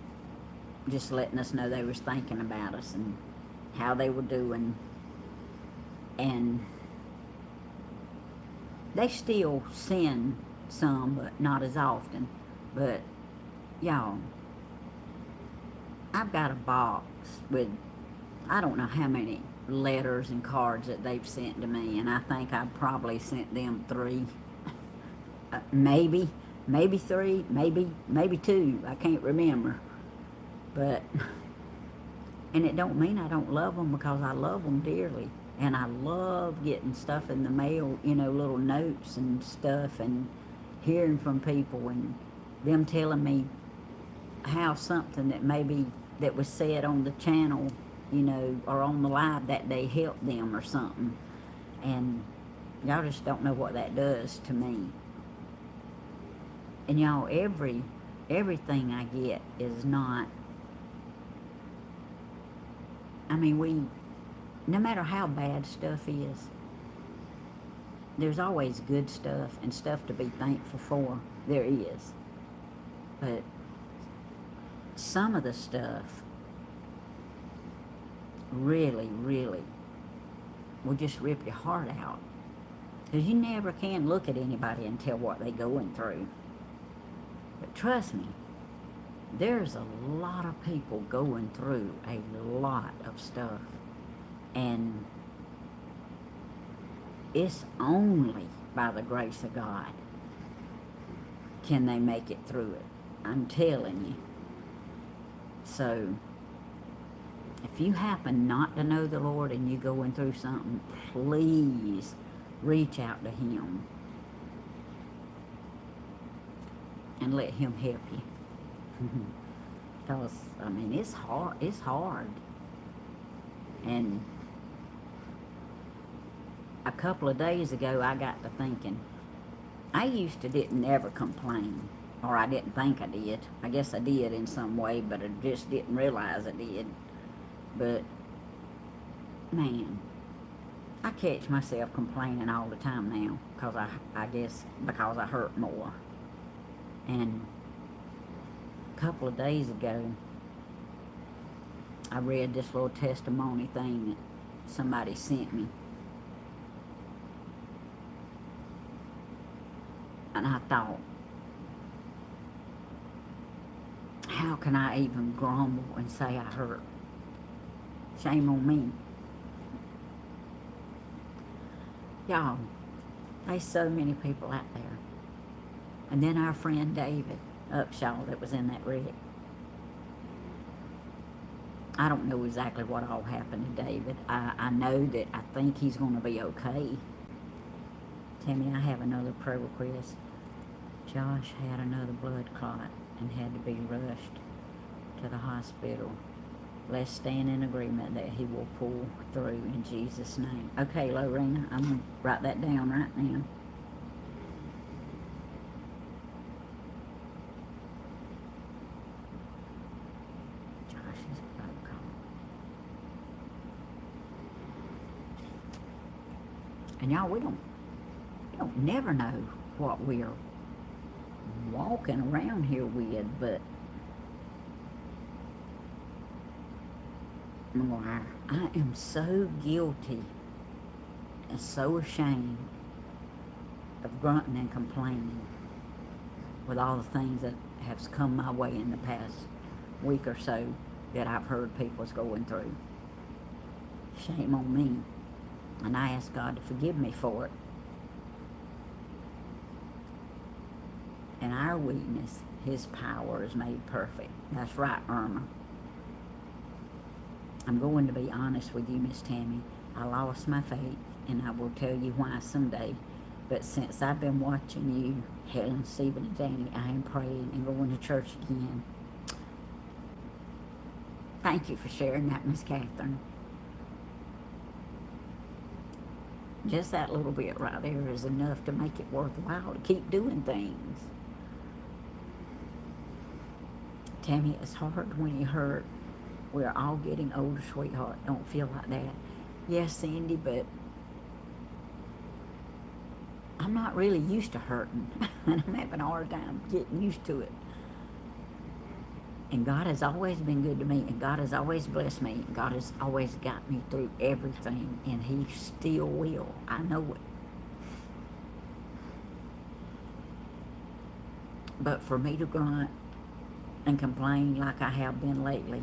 just letting us know they was thinking about us and how they were doing. And they still send some, but not as often. But y'all, I've got a box with I don't know how many letters and cards that they've sent to me, and I think I've probably sent them 3, maybe 3, maybe 2. I can't remember, but and it don't mean I don't love them, because I love them dearly, and I love getting stuff in the mail, little notes and stuff, and hearing from people and them telling me how something that was said on the channel, or on the live that day helped them or something. And y'all just don't know what that does to me. And y'all, everything I get is not, no matter how bad stuff is, there's always good stuff and stuff to be thankful for. There is. But some of the stuff really, really will just rip your heart out. Because you never can look at anybody and tell what they're going through. But trust me, there's a lot of people going through a lot of stuff. And it's only by the grace of God can they make it through it. I'm telling you. So, if you happen not to know the Lord and you're going through something, please reach out to Him and let Him help you. Because, it's hard. It's hard. And a couple of days ago, I got to thinking, I used to didn't ever complain, or I didn't think I did. I guess I did in some way, but I just didn't realize I did. But, man, I catch myself complaining all the time now, because I guess because I hurt more. And a couple of days ago, I read this little testimony thing that somebody sent me. And I thought, how can I even grumble and say I hurt? Shame on me. Y'all, there's so many people out there. And then our friend David Upshaw that was in that wreck. I don't know exactly what all happened to David. I know that I think he's going to be okay. Tammy, I have another prayer request. Josh had another blood clot and had to be rushed to the hospital. Let's stand in agreement that he will pull through in Jesus' name. Okay, Lorena, I'm going to write that down right now. Josh's blood clot. And y'all, we don't never know what we're walking around here with, but I am so guilty and so ashamed of grunting and complaining with all the things that have come my way in the past week or so that I've heard people's going through. Shame on me. And I ask God to forgive me for it. In our weakness, His power is made perfect. That's right, Irma. I'm going to be honest with you, Miss Tammy. I lost my faith, and I will tell you why someday. But since I've been watching you, Helen, Stephen, and Danny, I am praying and going to church again. Thank you for sharing that, Miss Catherine. Just that little bit right there is enough to make it worthwhile to keep doing things. Tammy, it's hard when you hurt. We're all getting older, sweetheart. Don't feel like that. Yes, Cindy, but I'm not really used to hurting. And I'm having a hard time getting used to it. And God has always been good to me. And God has always blessed me. And God has always got me through everything. And He still will. I know it. But for me to grunt and complain like I have been lately,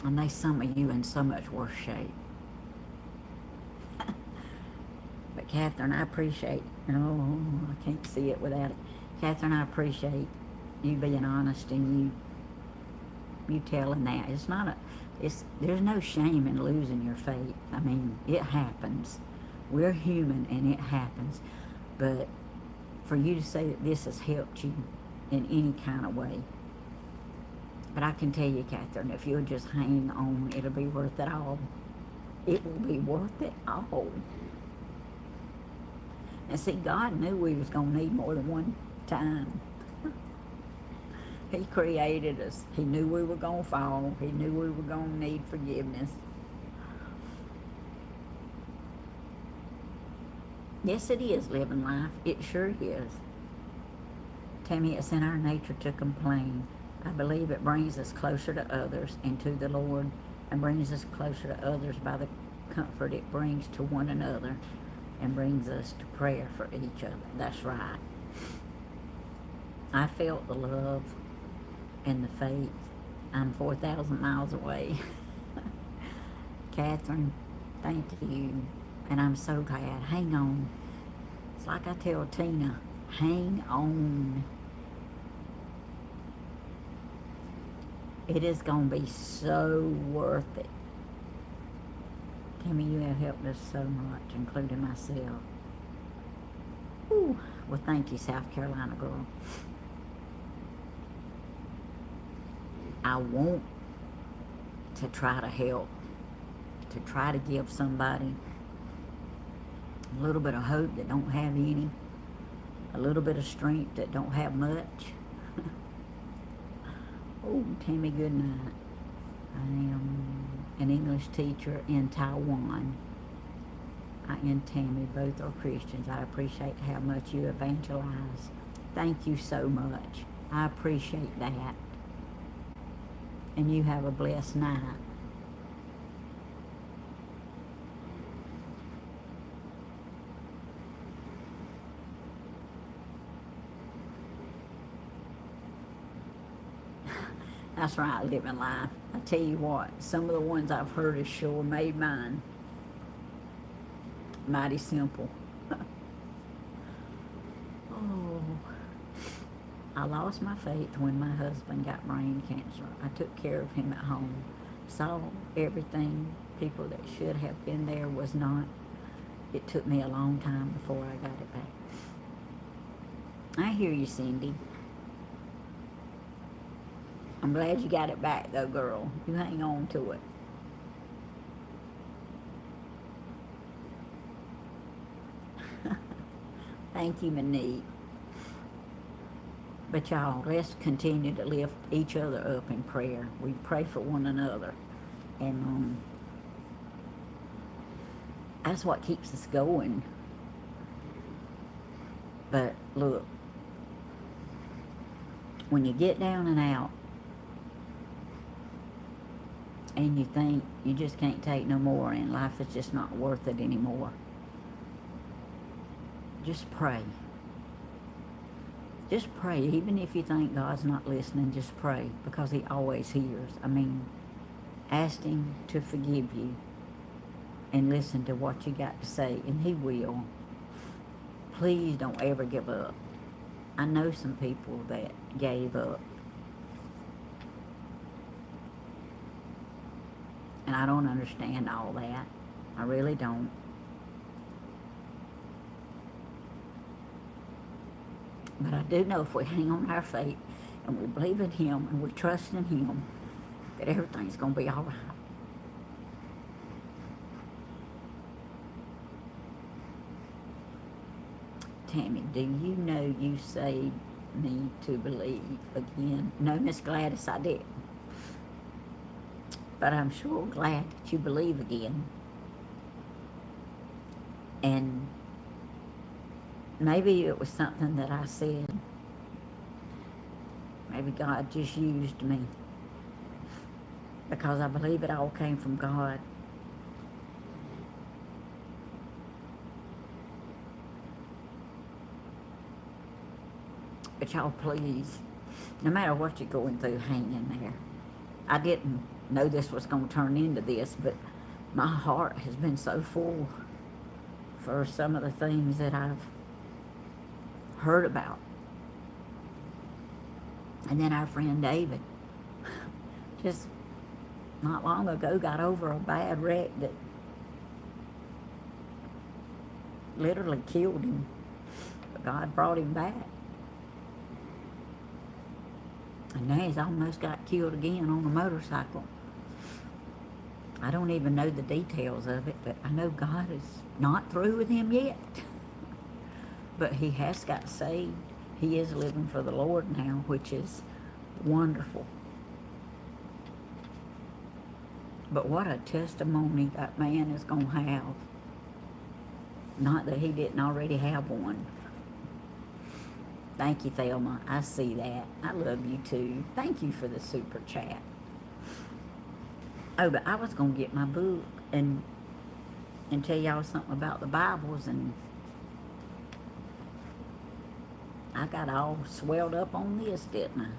And they some of you in so much worse shape. But Catherine, I appreciate, oh, I can't see it without it. Catherine, I appreciate you being honest and you telling that. It's not a, there's no shame in losing your faith. I mean, it happens. We're human and it happens. But for you to say that this has helped you in any kind of way. But I can tell you, Catherine, if you'll just hang on, it'll be worth it all. It will be worth it all. And see, God knew we was going to need more than one time. He created us. He knew we were going to fall. He knew we were going to need forgiveness. Yes, it is living life. It sure is. Tammy, it's in our nature to complain. I believe it brings us closer to others and to the Lord, and brings us closer to others by the comfort it brings to one another, and brings us to prayer for each other. That's right. I felt the love and the faith. I'm 4,000 miles away. Catherine, thank you. And I'm so glad. Hang on. It's like I tell Tina, hang on. It is going to be so worth it. Tammy, you have helped us so much, including myself. Whew. Well, thank you, South Carolina girl. I want to try to help, to try to give somebody a little bit of hope that don't have any, a little bit of strength that don't have much. Oh, Tammy, good night. I am an English teacher in Taiwan. I and Tammy both are Christians. I appreciate how much you evangelize. Thank you so much. I appreciate that. And you have a blessed night. That's right, living life. I tell you what, some of the ones I've heard has sure made mine mighty simple. Oh, I lost my faith when my husband got brain cancer. I took care of him at home. Saw everything. People that should have been there was not. It took me a long time before I got it back. I hear you, Cindy. I'm glad you got it back, though, girl. You hang on to it. Thank you, Monique. But y'all, let's continue to lift each other up in prayer. We pray for one another. And that's what keeps us going. But look, when you get down and out, and you think you just can't take no more and life is just not worth it anymore, just pray. Just pray. Even if you think God's not listening, just pray, because He always hears. I mean, ask Him to forgive you and listen to what you got to say, and He will. Please don't ever give up. I know some people that gave up. And I don't understand all that. I really don't. But I do know if we hang on our faith and we believe in Him and we trust in Him, that everything's going to be all right. Tammy, do you know you saved me to believe again? No, Miss Gladys, I didn't. But I'm sure glad that you believe again. And maybe it was something that I said. Maybe God just used me. Because I believe it all came from God. But y'all, please, no matter what you're going through, hang in there. I didn't know this was going to turn into this, but my heart has been so full for some of the things that I've heard about. And then our friend David, just not long ago, got over a bad wreck that literally killed him. But God brought him back. And now he's almost got killed again on a motorcycle. I don't even know the details of it, but I know God is not through with him yet. But he has got saved. He is living for the Lord now, which is wonderful. But what a testimony that man is going to have. Not that he didn't already have one. Thank you, Thelma. I see that. I love you too. Thank you for the super chat. Oh, but I was going to get my book and tell y'all something about the Bibles, and I got all swelled up on this, didn't I?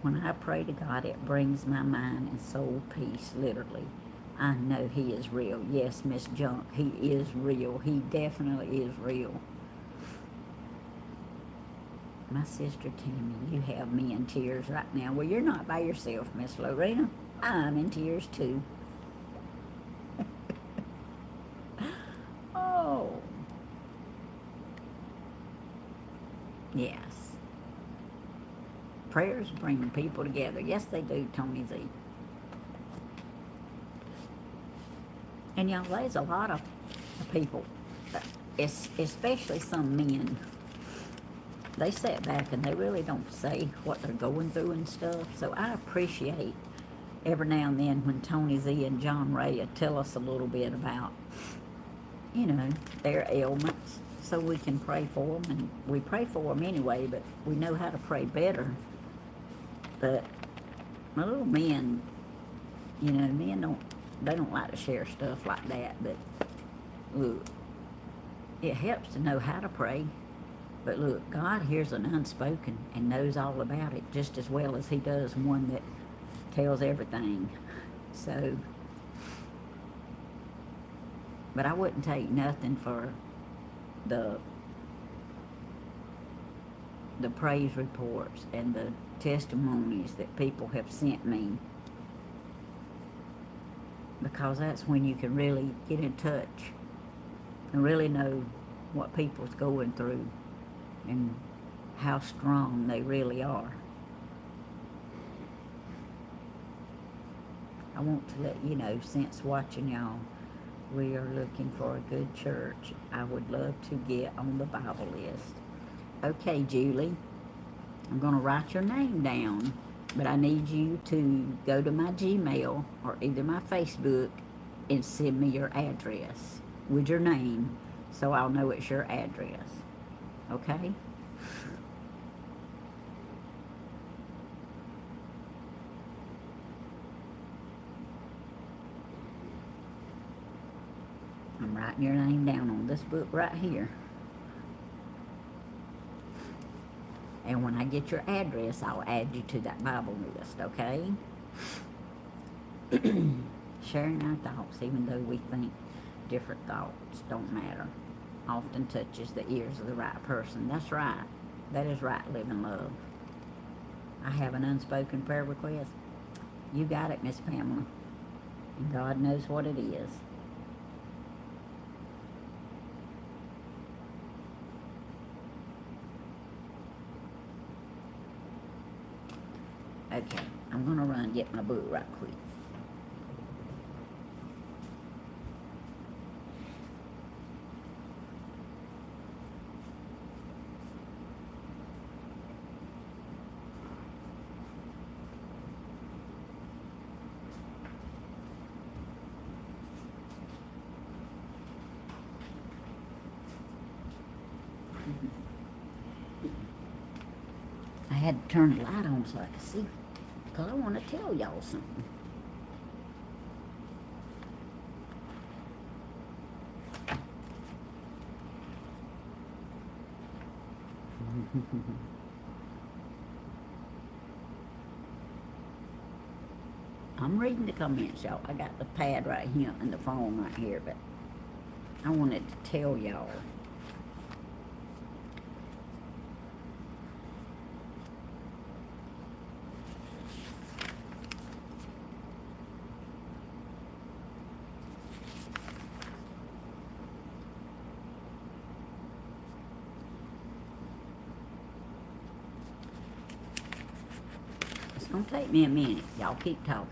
When I pray to God, it brings my mind and soul peace, literally. I know he is real. Yes, Miss Junk, he is real. He definitely is real. My sister Tammy, you have me in tears right now. Well, you're not by yourself, Miss Lorena. I'm in tears too. Oh. Yes. Prayers bring people together. Yes, they do, Tony Z. And y'all, there's a lot of people, especially some men, they sit back and they really don't say what they're going through and stuff. So I appreciate every now and then when Tony Z and John Ray tell us a little bit about, you know, their ailments, so we can pray for them. And we pray for them anyway, but we know how to pray better. But my little men, you know, men they don't like to share stuff like that. But look, it helps to know how to pray. But look, God hears an unspoken and knows all about it just as well as he does one that tells everything. So, but I wouldn't take nothing for the praise reports and the testimonies that people have sent me, because that's when you can really get in touch and really know what people's going through and how strong they really are. I want to let you know, since watching y'all, we are looking for a good church. I would love to get on the Bible list. Okay, Julie, I'm going to write your name down, but I need you to go to my Gmail or either my Facebook and send me your address with your name so I'll know it's your address. Okay? I'm writing your name down on this book right here. And when I get your address, I'll add you to that Bible list, okay? Sharing our thoughts, even though we think different thoughts, don't matter. Often touches the ears of the right person. That's right. That is right, live in love. I have an unspoken prayer request. You got it, Miss Pamela. And God knows what it is. Okay, I'm going to run and get my book right quick. I had to turn the light on so I could see, because I want to tell y'all something. I'm reading the comments, y'all. I got the pad right here and the phone right here, but I wanted to tell y'all. It's gonna take me a minute. Y'all keep talking.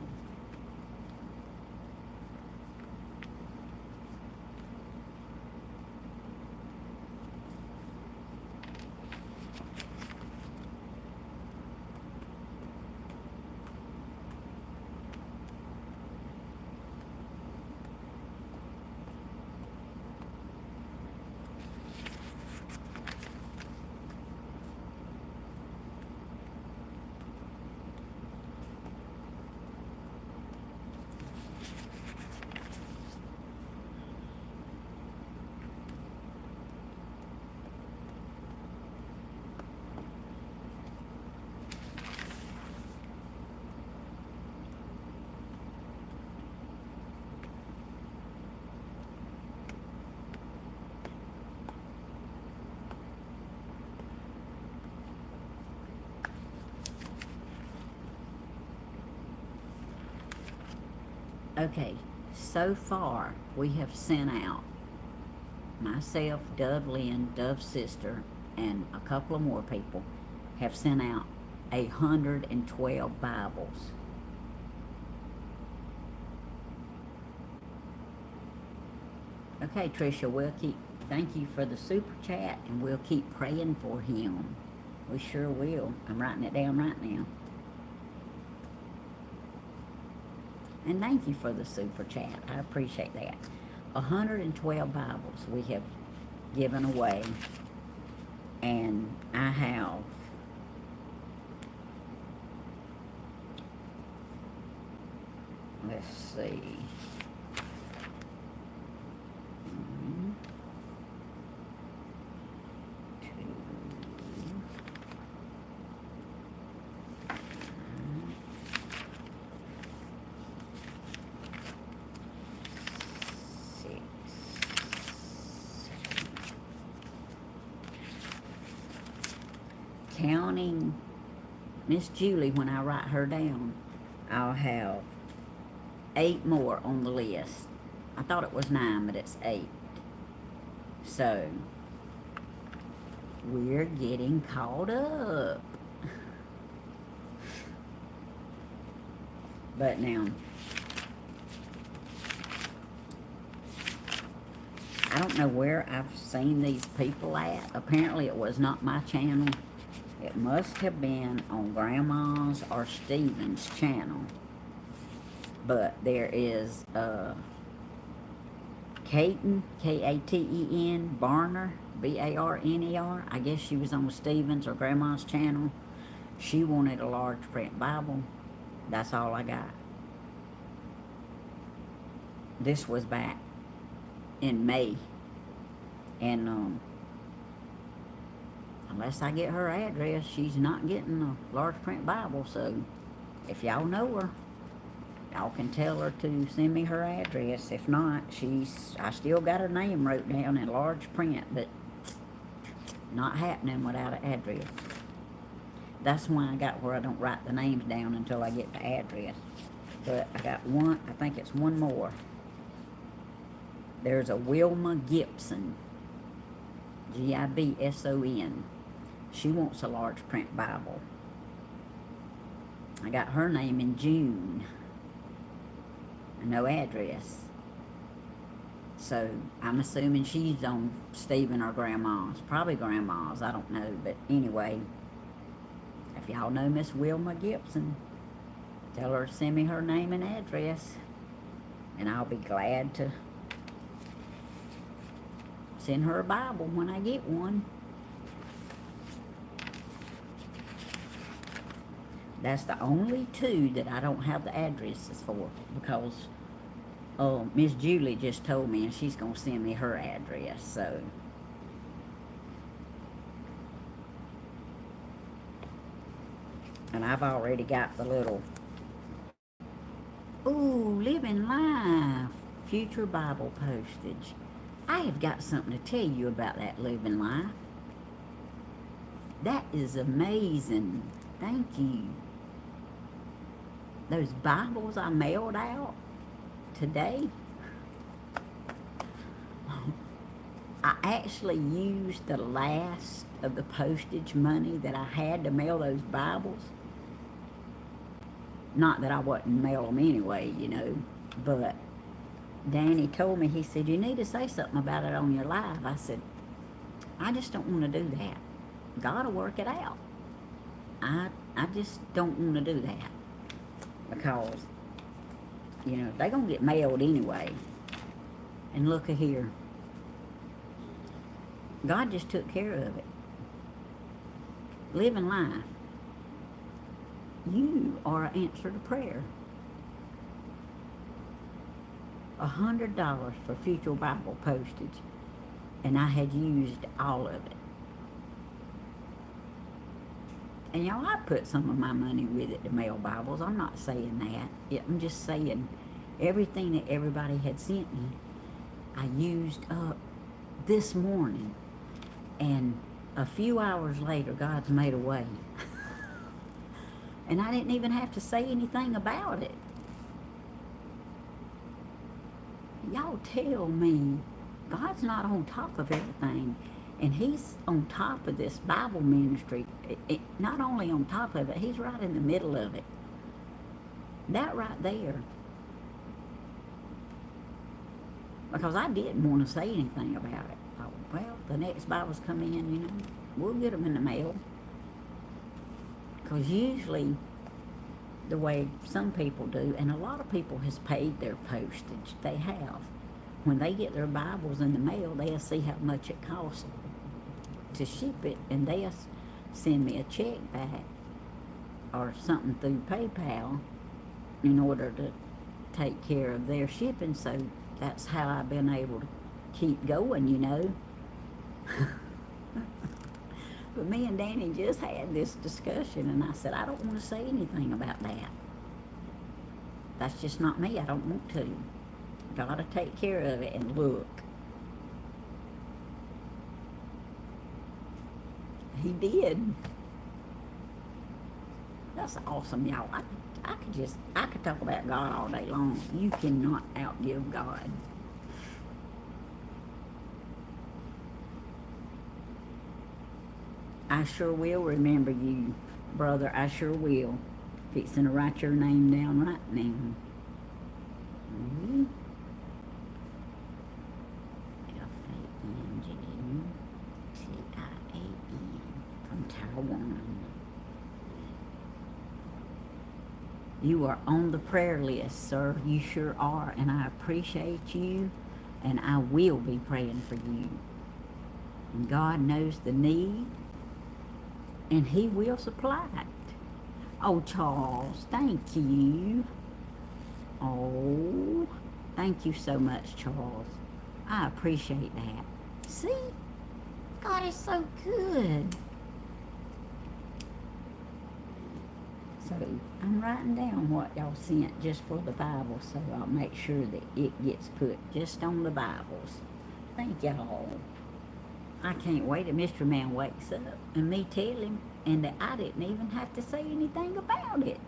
Okay, so far we have sent out, myself, Dove Lynn, Dove's sister, and a couple of more people have sent out 112 Bibles. Okay, Tricia, thank you for the super chat, and we'll keep praying for him. We sure will. I'm writing it down right now. And thank you for the super chat. I appreciate that. 112 Bibles we have given away. And I have let's see. Counting Miss Julie, when I write her down, I'll have 8 more on the list. I thought it was 9, but it's 8. So, we're getting caught up. But now, I don't know where I've seen these people at. Apparently it was not my channel. It must have been on Grandma's or Stephen's channel. But there is Katen, K-A-T-E-N, Barner, B-A-R-N-E-R. I guess she was on Stephen's or Grandma's channel. She wanted a large print Bible. That's all I got. This was back in May. And unless I get her address, she's not getting a large print Bible. So if y'all know her, y'all can tell her to send me her address. If not, I still got her name wrote down in large print, but not happening without an address. That's why I got where I don't write the names down until I get the address. But I got one, I think it's one more. There's a Wilma Gibson, G-I-B-S-O-N. She wants a large print Bible. I got her name in June. No address. So I'm assuming she's on Stephen or Grandma's. Probably Grandma's, I don't know. But anyway, if y'all know Miss Wilma Gibson, tell her to send me her name and address. And I'll be glad to send her a Bible when I get one. That's the only 2 that I don't have the addresses for, because Miss Julie just told me, and she's going to send me her address. So and I've already got the little Ooh, living life. Future Bible postage. I have got something to tell you about that living life. That is amazing. Thank you. Those Bibles I mailed out today, I actually used the last of the postage money that I had to mail those Bibles. Not that I wouldn't mail them anyway, you know, but Danny told me, he said, you need to say something about it on your live. I said, I just don't want to do that. God will work it out. I just don't want to do that. Because, you know, they're going to get mailed anyway. And look at here. God just took care of it. Living life. You are an answer to prayer. $100 for future Bible postage. And I had used all of it. And y'all, I put some of my money with it to mail Bibles. I'm not saying that. I'm just saying everything that everybody had sent me, I used up this morning. And a few hours later, God's made a way. And I didn't even have to say anything about it. Y'all tell me, God's not on top of everything. And He's on top of this Bible ministry. Not only on top of it, He's right in the middle of it. That right there. Because I didn't want to say anything about it. I thought, well, the next Bibles come in, you know, we'll get them in the mail. Because usually, the way some people do, and a lot of people has paid their postage, they have. When they get their Bibles in the mail, they'll see how much it costs to ship it, and they'll send me a check back or something through PayPal in order to take care of their shipping. So that's how I've been able to keep going, you know. But me and Danny just had this discussion, and I said, I don't want to say anything about that. That's just not me. I don't want to. Gotta take care of it. And look, He did. That's awesome, y'all. I could talk about God all day long. You cannot outgive God. I sure will remember you, brother. I sure will. Fixing to write your name down right now. F-A-N-G-T-I-A-N from Taiwan. You are on the prayer list, sir. You sure are. And I appreciate you. And I will be praying for you. And God knows the need. And He will supply it. Oh, Charles, thank you. Oh, thank you so much, Charles. I appreciate that. See? God is so good. So, I'm writing down what y'all sent just for the Bible, so I'll make sure that it gets put just on the Bibles. Thank y'all. I can't wait till Mr. Man wakes up and me tell him, and that I didn't even have to say anything about it.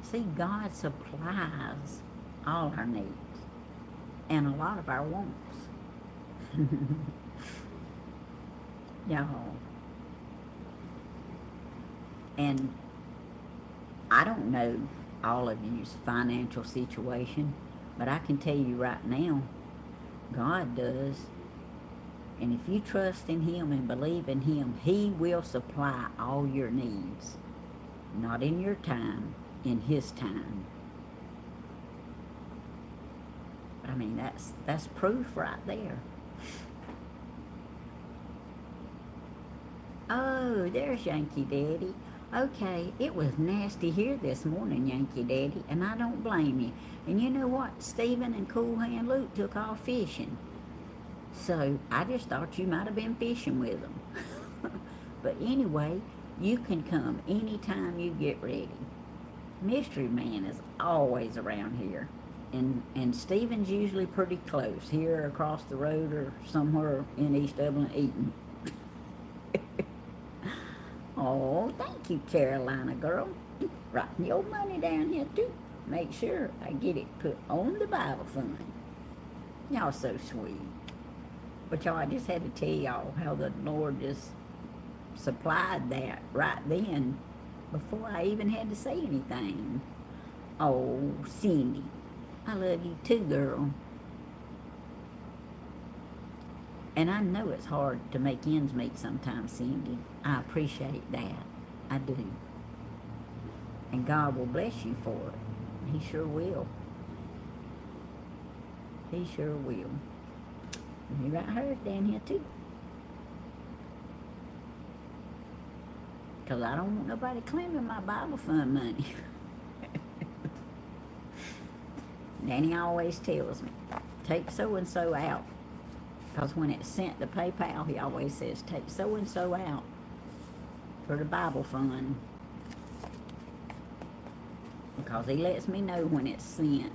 See, God supplies all our needs and a lot of our wants. Y'all. And I don't know all of you's financial situation, but I can tell you right now, God does. And if you trust in Him and believe in Him, He will supply all your needs. Not in your time, in His time. I mean, that's proof right there. Oh, there's Yankee Daddy. Okay, it was nasty here this morning, Yankee Daddy, and I don't blame you. And you know what? Stephen and Cool Hand Luke took off fishing. So I just thought you might have been fishing with them. But anyway, You can come anytime you get ready. Mystery Man is always around here. And Stephen's usually pretty close, here across the road or somewhere in East Dublin eating. Oh, thank you, Carolina girl. Writing your money down here too. Make sure I get it put on the Bible fund. Y'all so sweet. But y'all, I just had to tell y'all how the Lord just supplied that right then before I even had to say anything. Oh, Cindy, I love you too, girl. And I know it's hard to make ends meet sometimes, Cindy. I appreciate that. I do. And God will bless you for it. He sure will. He sure will. And you got hers down here too. Because I don't want nobody claiming my Bible fund money. Danny always tells me, take so-and-so out. Because when it's sent to PayPal, he always says, take so-and-so out for the Bible fund. Because he lets me know when it's sent.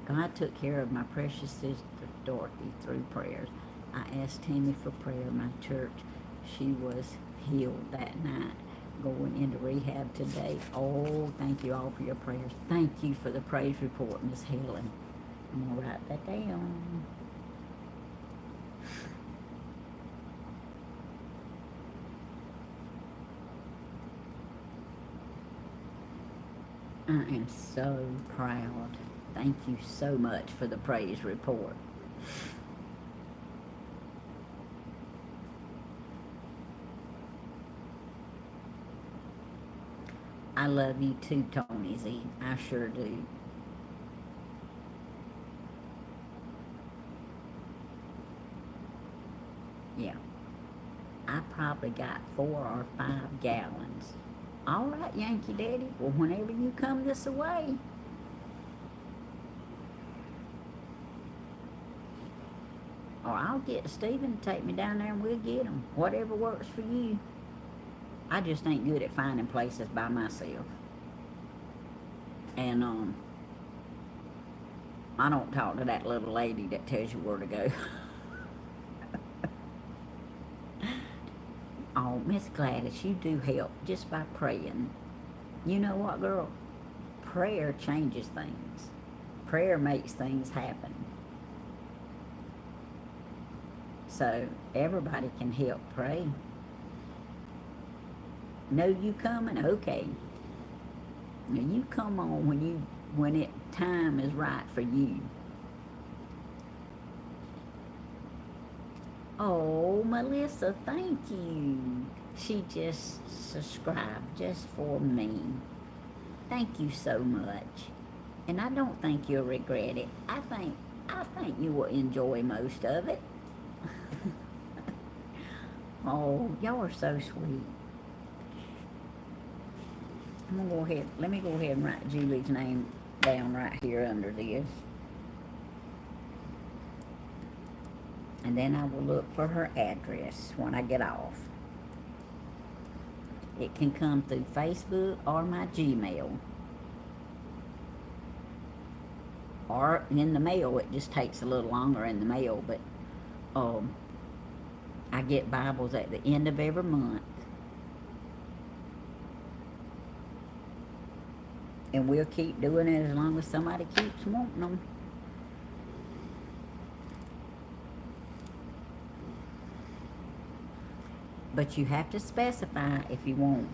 God took care of my precious sister Dorothy through prayers. I asked Tammy for prayer. My church, she was healed that night, going into rehab today. Oh, thank you all for your prayers. Thank you for the praise report, Miss Helen. I'm going to write that down. I am so proud. Thank you so much for the praise report. I love you too, Tony Z. I sure do. Yeah. I probably got 4 or 5 gallons. All right, Yankee Daddy. Well, whenever you come this way, or I'll get Stephen to take me down there and we'll get them. Whatever works for you. I just ain't good at finding places by myself. And, I don't talk to that little lady that tells you where to go. Oh, Miss Gladys, you do help just by praying. You know what, girl? Prayer changes things. Prayer makes things happen. So everybody can help pray. Know you coming? Okay. Now you come on when it time is right for you. Oh, Melissa, thank you. She just subscribed just for me. Thank you so much. And I don't think you'll regret it. I think you will enjoy most of it. Oh, y'all are so sweet. I'm gonna go ahead. Let me go ahead and write Julie's name down right here under this. And then I will look for her address when I get off. It can come through Facebook or my Gmail. Or in the mail. It just takes a little longer in the mail, but I get Bibles at the end of every month. And we'll keep doing it as long as somebody keeps wanting them. But you have to specify if you want.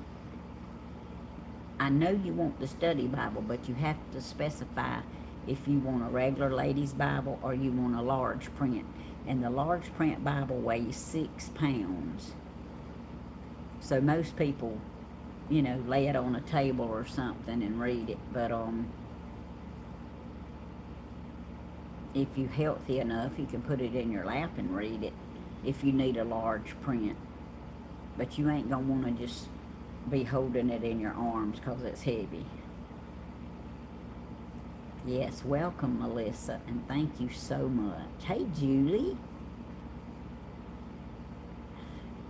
I know you want the study Bible, but you have to specify if you want a regular lady's Bible or you want a large print. And the large print Bible weighs 6 pounds. So most people, you know, lay it on a table or something and read it. But if you're healthy enough, you can put it in your lap and read it if you need a large print. But you ain't going to want to just be holding it in your arms because it's heavy. Yes, welcome, Melissa, and thank you so much. Hey, Julie.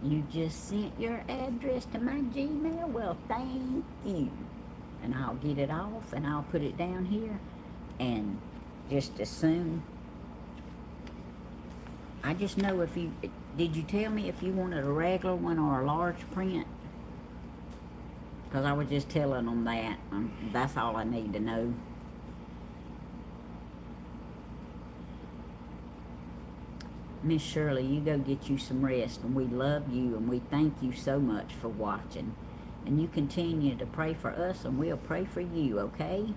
You just sent your address to my Gmail? Well, thank you. And I'll get it off and I'll put it down here. And just as soon, I just know if you, did you tell me if you wanted a regular one or a large print? Because I was just telling them that. That's all I need to know. Miss Shirley, you go get you some rest, and we love you, and we thank you so much for watching. And you continue to pray for us, and we'll pray for you, okay?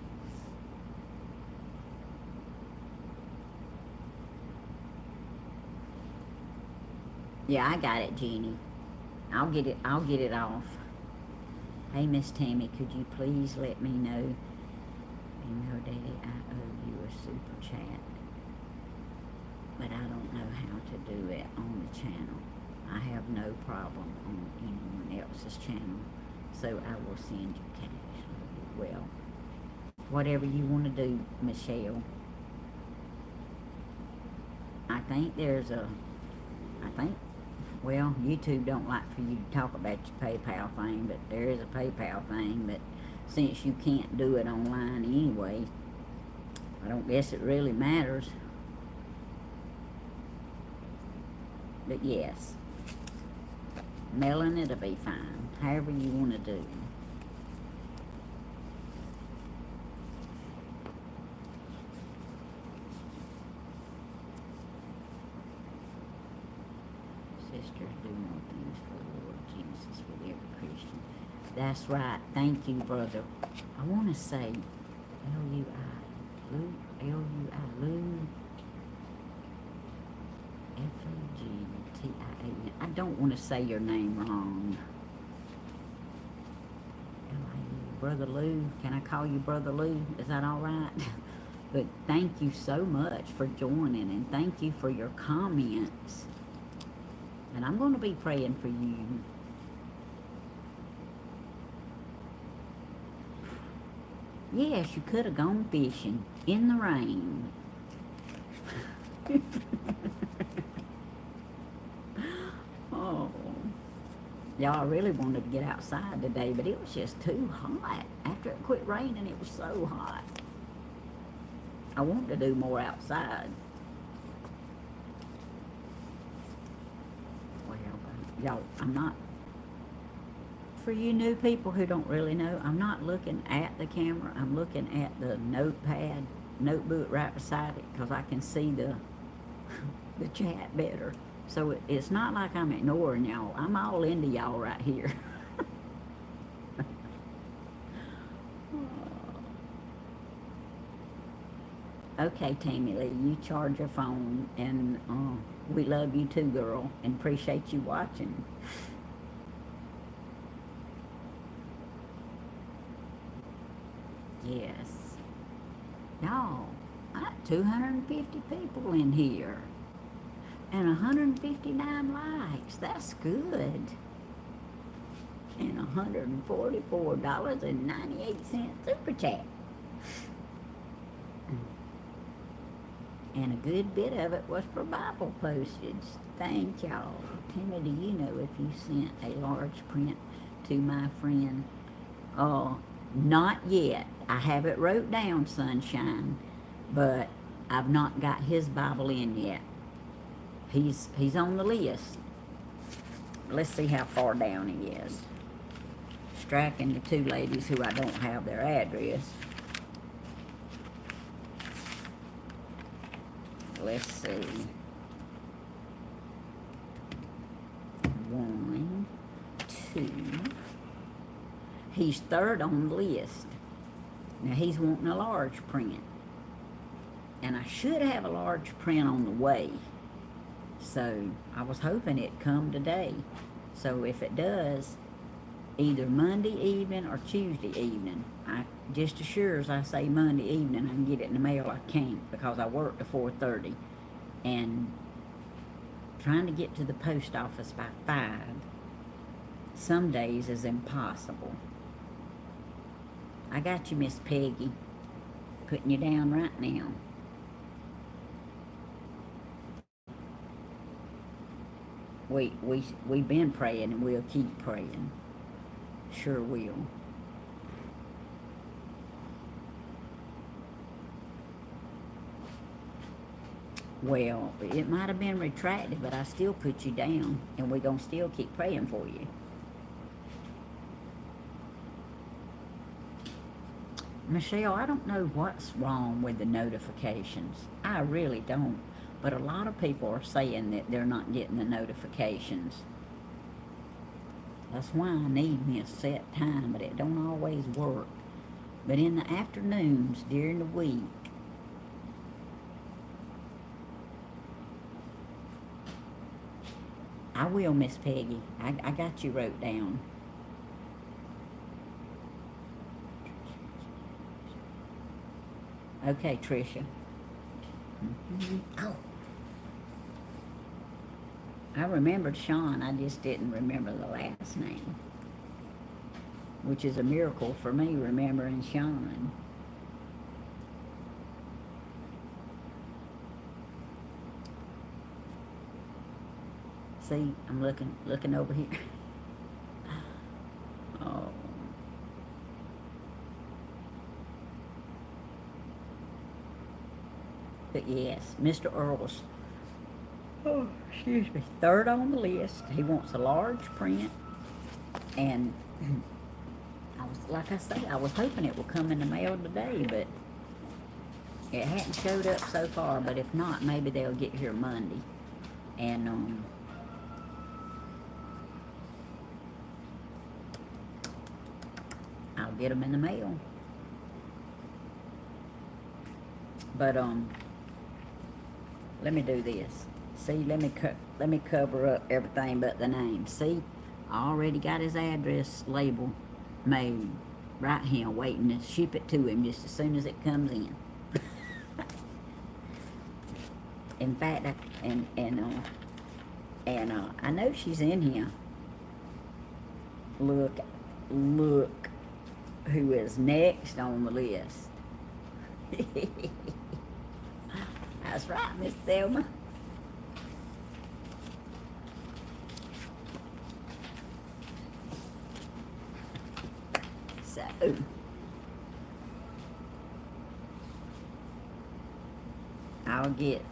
Yeah, I got it, Jeannie. I'll get it off. Hey, Miss Tammy, could you please let me know? You know, Daddy, I owe you a super chat. But I don't know how to do it on the channel. I have no problem on anyone else's channel, so I will send you cash. Well, whatever you want to do, Michelle. I think well, YouTube don't like for you to talk about your PayPal thing, but there is a PayPal thing, but since you can't do it online anyway, I don't guess it really matters. But yes, mailing it'll be fine, however you want to do. Sisters do more things for the Lord Jesus with every Christian. That's right. Thank you, brother. I want to say L-U-I, Lou, L-U-I, Lou, F-O-G-T-I-A-N. I don't want to say your name wrong. L-I-U, Brother Lou. Can I call you Brother Lou? Is that all right? But thank you so much for joining, and thank you for your comments. And I'm going to be praying for you. Yes, you could have gone fishing in the rain. Oh. Y'all really wanted to get outside today, but it was just too hot. After it quit raining, it was so hot. I want to do more outside. Y'all, I'm not, for you new people who don't really know, I'm not looking at the camera. I'm looking at the notebook right beside it, because I can see the chat better. So it's not like I'm ignoring y'all. I'm all into y'all right here. Okay, Tammy Lee, you charge your phone, and we love you too, girl, and appreciate you watching. Yes. Y'all, I got 250 people in here, and 159 likes. That's good. And $144.98 super chat. And a good bit of it was for Bible postage. Thank y'all. Tammy, do you know if you sent a large print to my friend? Not yet. I have it wrote down, Sunshine, but I've not got his Bible in yet. He's on the list. Let's see how far down he is. Striking the two ladies who I don't have their address. Let's see. 1, 2. He's third on the list. Now he's wanting a large print. And I should have a large print on the way. So I was hoping it'd come today. So if it does, either Monday evening or Tuesday evening. Just as sure as I say Monday evening, I can get it in the mail, I can't, because I work to 4:30. And trying to get to the post office by 5 some days is impossible. I got you, Miss Peggy. Putting you down right now. we've been praying and we'll keep praying. Sure will. Well, it might have been retracted, but I still put you down, and we're going to still keep praying for you. Michelle, I don't know what's wrong with the notifications. I really don't. But a lot of people are saying that they're not getting the notifications. That's why I need me a set time, but it don't always work. But in the afternoons during the week, I will, Miss Peggy. I got you wrote down. Okay, Tricia. Oh. I remembered Sean, I just didn't remember the last name. Which is a miracle for me, remembering Sean. See, I'm looking over here. Oh. But yes, Mr. Earls. Oh, excuse me. Third on the list. He wants a large print. And I was, like I say, I was hoping it would come in the mail today, but it hadn't showed up so far. But if not, maybe they'll get here Monday. And, I'll get them in the mail. But, let me do this. See, let me cover up everything but the name. See, I already got his address label made right here, waiting to ship it to him just as soon as it comes in. In fact, I know she's in here. Look, who is next on the list? That's right, Miss Thelma. So, I'll get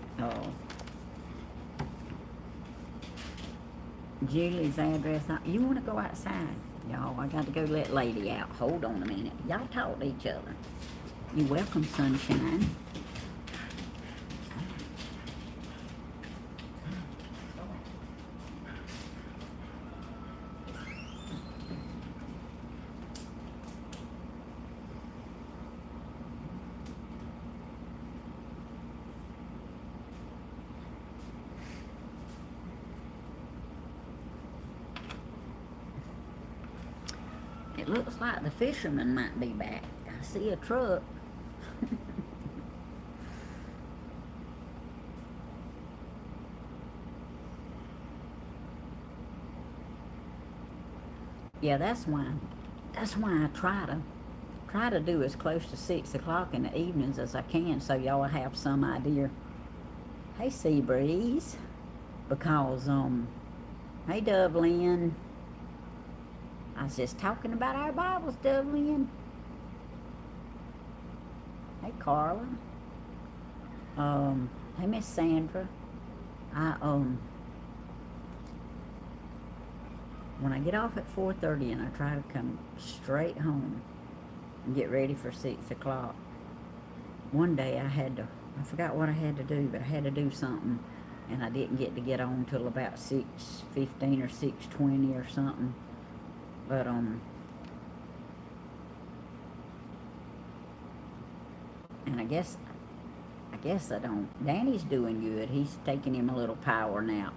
Julie's address. You want to go outside? Y'all, I got to go let Lady out. Hold on a minute. Y'all talk to each other. You're welcome, sunshine. It looks like the fisherman might be back. I see a truck. Yeah, that's why I try to do as close to 6 o'clock in the evenings as I can, so y'all have some idea. Hey, Sea Breeze, because hey, Dublin. I was just talking about our Bibles, Dublin. Hey, Carla. Hey, Miss Sandra. When I get off at 4:30 and I try to come straight home and get ready for 6 o'clock, one day I forgot what I had to do, but I had to do something, and I didn't get on till about 6:15 or 6:20 or something. But, and I guess I don't. Danny's doing good. He's taking him a little power nap.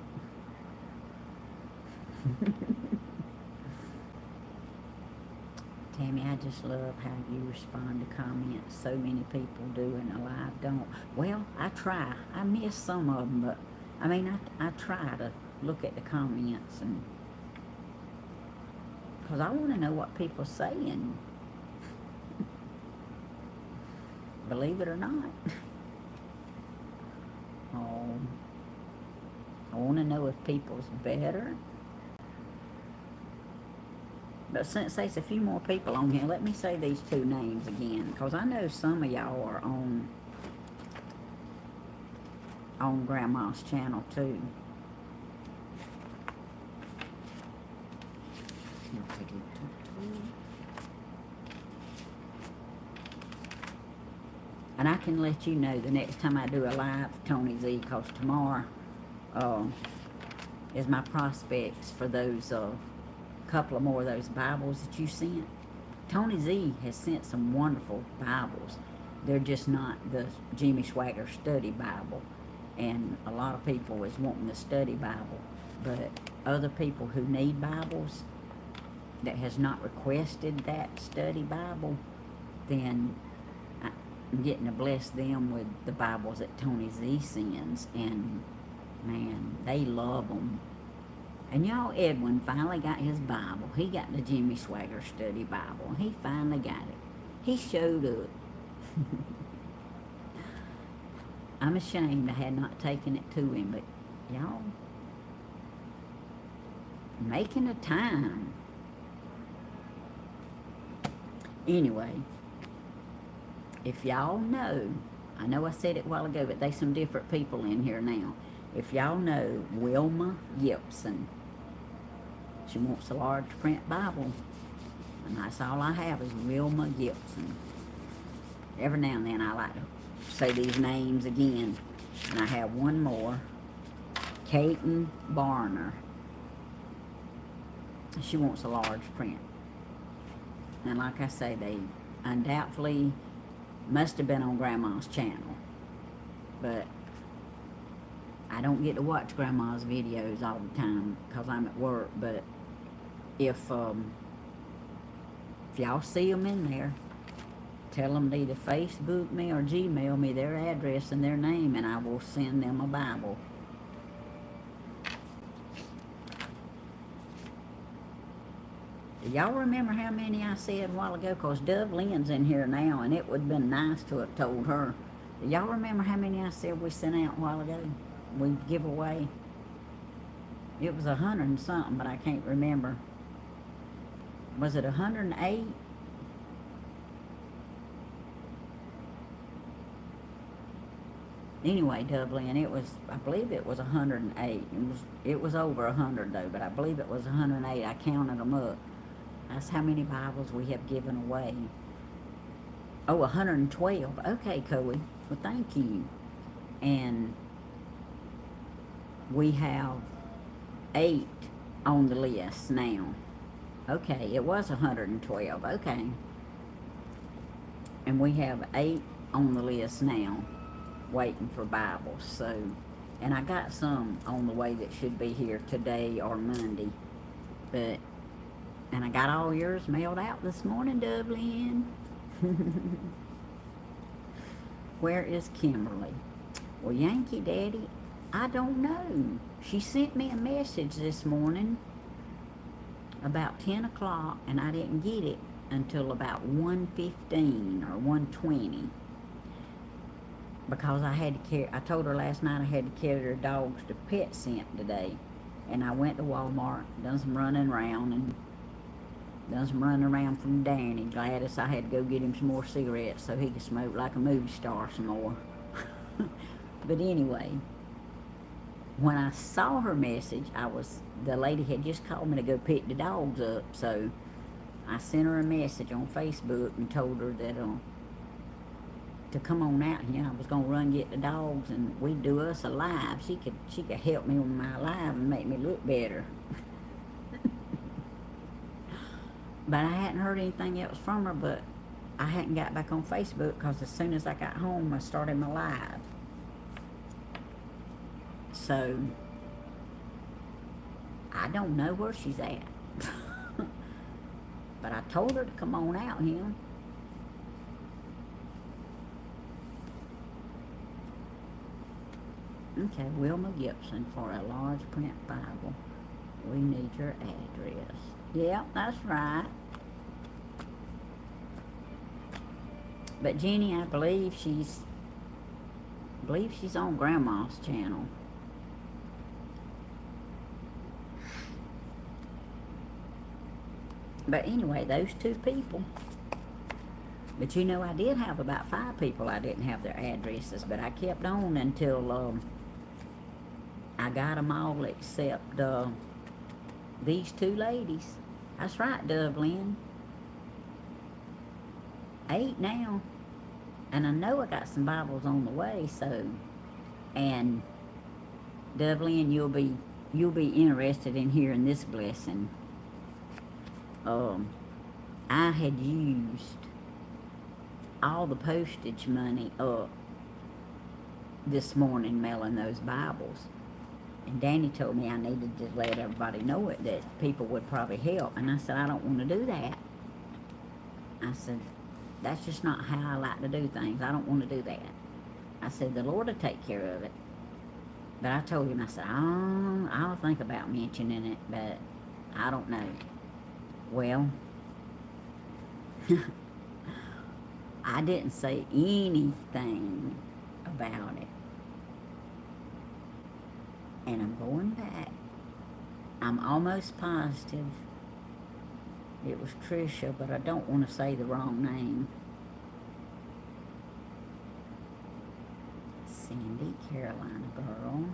Tammy, I just love how you respond to comments. So many people do, and a lot don't. Well, I try. I miss some of them, but, I mean, I try to look at the comments, and because I want to know what people are saying. Believe it or not. Oh. I want to know if people's better. But since there's a few more people on here, let me say these two names again, because I know some of y'all are on Grandma's channel too. And I can let you know the next time I do a live Tony Z, because tomorrow is my prospects for those couple of more of those Bibles that you sent. Tony Z has sent some wonderful Bibles. They're just not the Jimmy Swagger study Bible. And a lot of people is wanting the study Bible. But other people who need Bibles that has not requested that study Bible, then I'm getting to bless them with the Bibles that Tony Z sends. And man, they love them. And y'all, Edwin finally got his Bible. He got the Jimmy Swagger study Bible. He finally got it. He showed up. I'm ashamed I had not taken it to him, but y'all, making a time. Anyway, if y'all know, I know I said it a while ago, but there's some different people in here now. If y'all know Wilma Gibson, she wants a large print Bible, and that's all I have is Wilma Gibson. Every now and then I like to say these names again, and I have one more, Caton Barner. She wants a large print. And like I say, they undoubtedly must have been on Grandma's channel, but I don't get to watch Grandma's videos all the time because I'm at work. But if y'all see them in there, tell them to either Facebook me or Gmail me their address and their name, and I will send them a Bible. Do y'all remember how many I said a while ago? Because Dublin's in here now, and it would have been nice to have told her. Do y'all remember how many I said we sent out a while ago? We give away. It was 100 and something, but I can't remember. Was it 108? Anyway, Dublin, it was, I believe it was 108. It was over 100 though, but I believe it was 108. I counted them up. That's how many Bibles we have given away. Oh, 112. Okay, Coey. Well, thank you. And we have 8 on the list now. Okay, it was 112. Okay. And we have 8 on the list now, waiting for Bibles. So, and I got some on the way that should be here today or Monday. But, and I got all yours mailed out this morning, Dublin. Where is Kimberly? Well, Yankee Daddy, I don't know. She sent me a message this morning about 10 o'clock, and I didn't get it until about 1:15 or 1:20. Because I had to carry, I told her last night I had to carry her dogs to Pet Scent today. And I went to Walmart, done some running around, and done some running around from Danny. Gladys, I had to go get him some more cigarettes so he could smoke like a movie star some more. But anyway, when I saw her message, the lady had just called me to go pick the dogs up. So I sent her a message on Facebook and told her that to come on out here. I was gonna run get the dogs, and we'd do us a live. She could help me with my live and make me look better. But I hadn't heard anything else from her, but I hadn't got back on Facebook because as soon as I got home, I started my live. So, I don't know where she's at. But I told her to come on out here. Okay, Wilma Gibson for a large print Bible. We need your address. Yep, that's right. But Jenny, I believe she's on Grandma's channel. But anyway, those two people. But you know, I did have about 5 people I didn't have their addresses, but I kept on until I got them all except these 2 ladies. That's right, Dublin. 8 now. And I know I got some Bibles on the way, so, and Dublin, you'll be interested in hearing this blessing. I had used all the postage money up this morning mailing those Bibles. And Danny told me I needed to let everybody know it, that people would probably help. And I said, I don't want to do that. I said, that's just not how I like to do things. I don't want to do that. I said, the Lord will take care of it. But I told him, I said, I'll think about mentioning it, but I don't know. Well, I didn't say anything about it. And I'm going back. I'm almost positive it was Tricia, but I don't want to say the wrong name. Cindy, Carolina girl,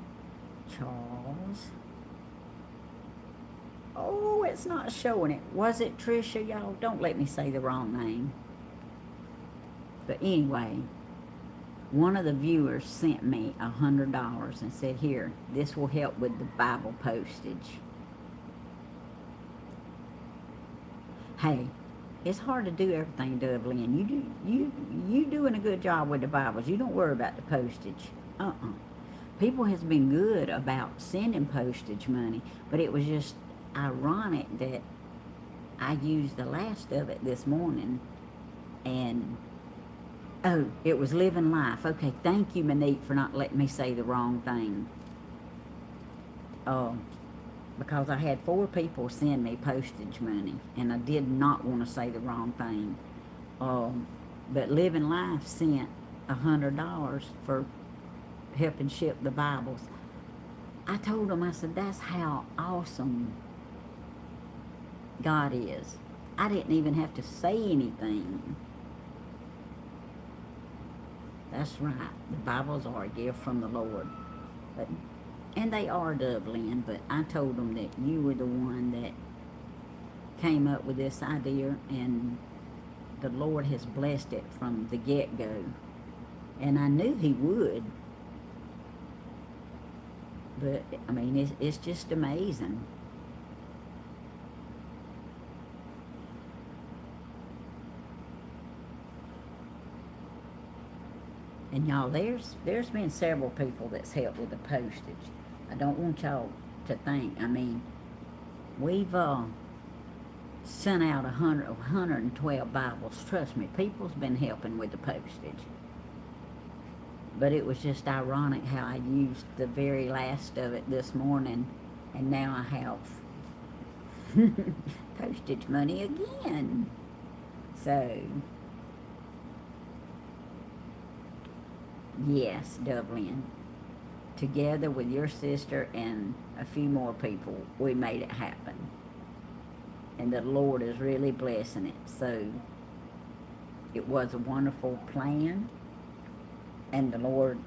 Charles. Oh, it's not showing it. Was it Tricia, y'all? Don't let me say the wrong name. But anyway, one of the viewers sent me $100 and said, here, this will help with the Bible postage. Hey, it's hard to do everything, Dublin. You doing a good job with the Bibles. You don't worry about the postage. People has been good about sending postage money, but it was just ironic that I used the last of it this morning, and oh, it was Living Life. Okay, thank you, Monique, for not letting me say the wrong thing. Because I had 4 people send me postage money, and I did not want to say the wrong thing. But Living Life sent $100 for helping ship the Bibles. I told them, I said, that's how awesome God is. I didn't even have to say anything. That's right. The Bibles are a gift from the Lord. And they are, Dublin, but I told them that you were the one that came up with this idea, and the Lord has blessed it from the get-go. And I knew he would. But, I mean, it's just amazing. And y'all, there's been several people that's helped with the postage. I don't want y'all to think, I mean, we've sent out 112 Bibles. Trust me, people's been helping with the postage. But it was just ironic how I used the very last of it this morning, and now I have postage money again. So, yes, Dublin. Together with your sister and a few more people, we made it happen. And the Lord is really blessing it. So, it was a wonderful plan. And the Lord,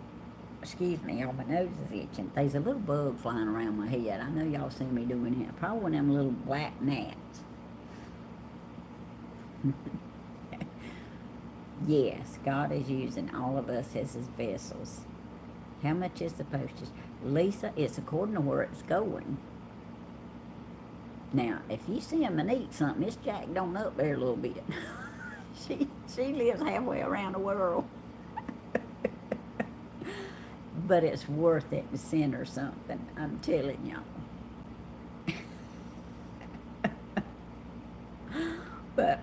excuse me, all my nose is itching. There's a little bug flying around my head. I know y'all seen me doing it. Probably one of them little black gnats. Yes, God is using all of us as his vessels. How much is the postage? Lisa, it's according to where it's going. Now, if you see a Monique something, it's jacked on up there a little bit. she lives halfway around the world. But it's worth it to send her something, I'm telling y'all. But,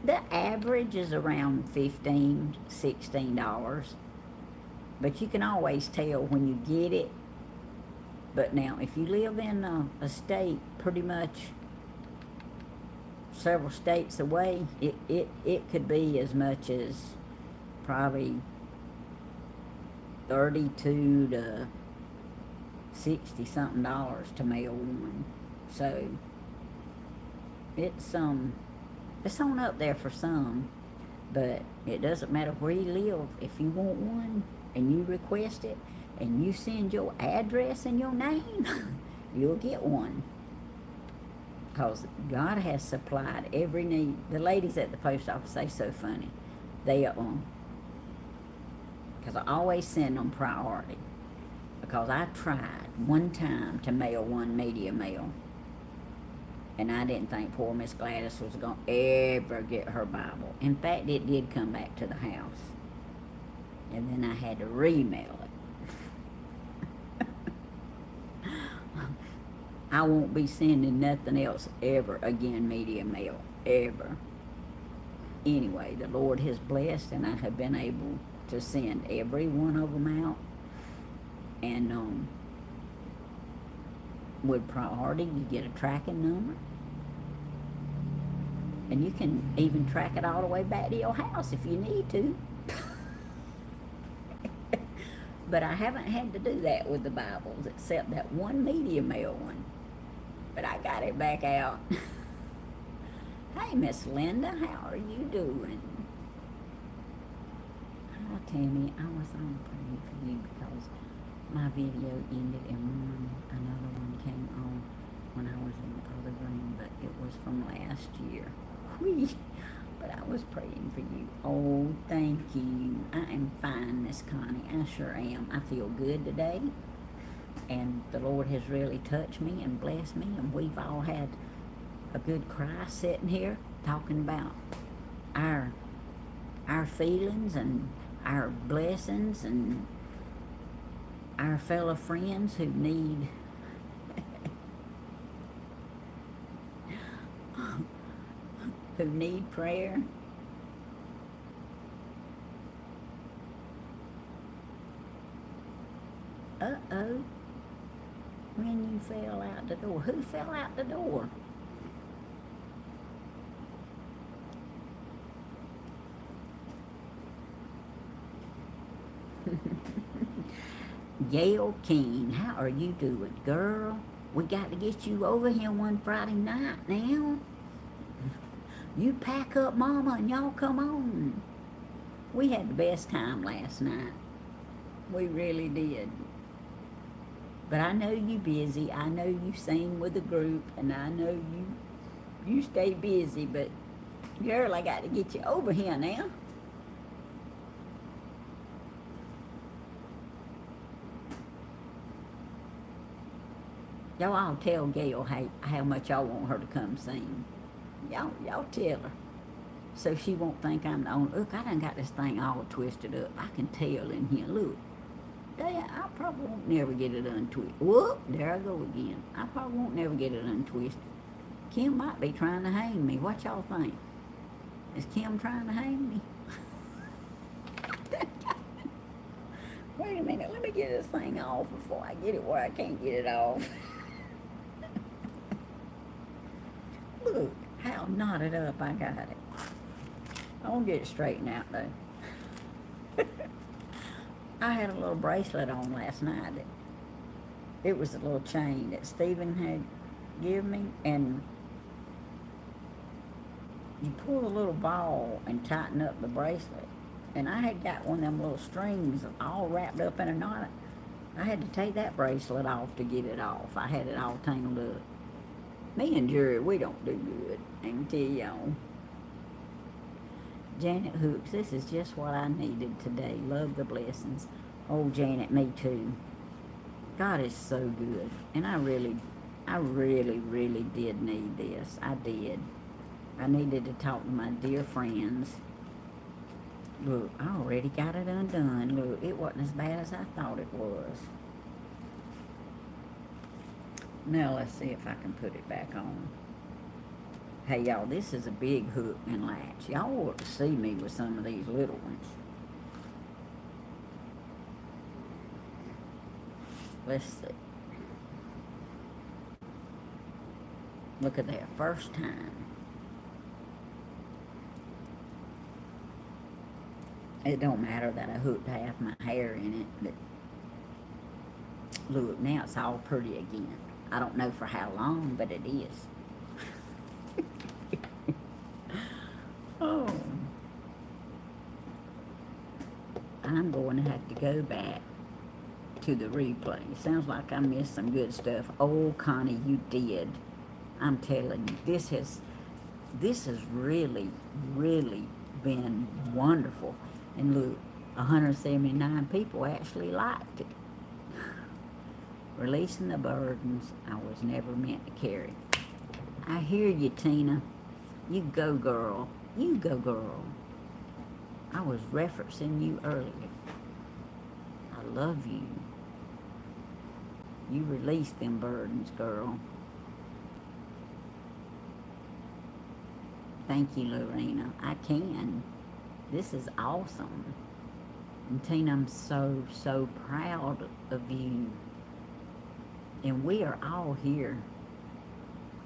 the average is around $15, $16. But you can always tell when you get it. But now, if you live in a state pretty much several states away, it could be as much as probably $32 to $60 something to mail one. So It's on up there for some, but it doesn't matter where you live. If you want one and you request it and you send your address and your name, you'll get one. Because God has supplied every need. The ladies at the post office, they so funny. They because I always send them priority. Because I tried one time to mail one media mail, and I didn't think poor Miss Gladys was going to ever get her Bible. In fact, it did come back to the house. And then I had to remail it. I won't be sending nothing else ever again, media mail, ever. Anyway, the Lord has blessed, and I have been able to send every one of them out. And with priority, you get a tracking number. And you can even track it all the way back to your house if you need to. But I haven't had to do that with the Bibles, except that one media mail one. But I got it back out. Hey, Miss Linda, how are you doing? Hi, Tammy. I was on praying for you because my video ended and another one came on when I was in the other room, but it was from last year. Whee! But I was praying for you. Oh, thank you. I am fine, Miss Connie. I sure am. I feel good today. And the Lord has really touched me and blessed me. And we've all had a good cry sitting here talking about our feelings and our blessings and our fellow friends who need who need prayer. Uh-oh. When you fell out the door. Who fell out the door? Gail Keene, how are you doing, girl? We got to get you over here one Friday night now. You pack up, Mama, and y'all come on. We had the best time last night. We really did. But I know you busy. I know you sing with a group, and I know you stay busy. But girl, I got to get you over here now. Y'all all tell Gail how much y'all want her to come sing. Y'all tell her. So she won't think I'm the only. Look, I done got this thing all twisted up. I can tell in here. Look. I probably won't never get it untwisted. Whoop, there I go again. I probably won't never get it untwisted. Kim might be trying to hang me. What y'all think? Is Kim trying to hang me? Wait a minute, let me get this thing off before I get it where I can't get it off. Look how knotted up I got it. I won't get it straightened out though. I had a little bracelet on last night. It was a little chain that Stephen had given me, and you pull a little ball and tighten up the bracelet. And I had got one of them little strings all wrapped up in a knot. I had to take that bracelet off to get it off. I had it all tangled up. Me and Jerry, we don't do good, I can tell y'all. Janet Hooks, this is just what I needed today. Love the blessings. Oh, Janet, me too. God is so good. And I really did need this. I did. I needed to talk to my dear friends. Look, I already got it undone. Look, it wasn't as bad as I thought it was. Now let's see if I can put it back on. Hey y'all, this is a big hook and latch. Y'all ought to see me with some of these little ones. Let's see. Look at that, first time. It don't matter that I hooked half my hair in it, but look, now it's all pretty again. I don't know for how long, but it is. Oh. I'm going to have to go back to the replay. Sounds like I missed some good stuff. Oh, Connie, you did. I'm telling you, this has really, really been wonderful. And look, 179 people actually liked it. Releasing the burdens I was never meant to carry. I hear you, Tina. You go, girl. You go, girl. I was referencing you earlier. I love you. You release them burdens, girl. Thank you, Lorena. I can. This is awesome. And Tina, I'm so, so proud of you. And we are all here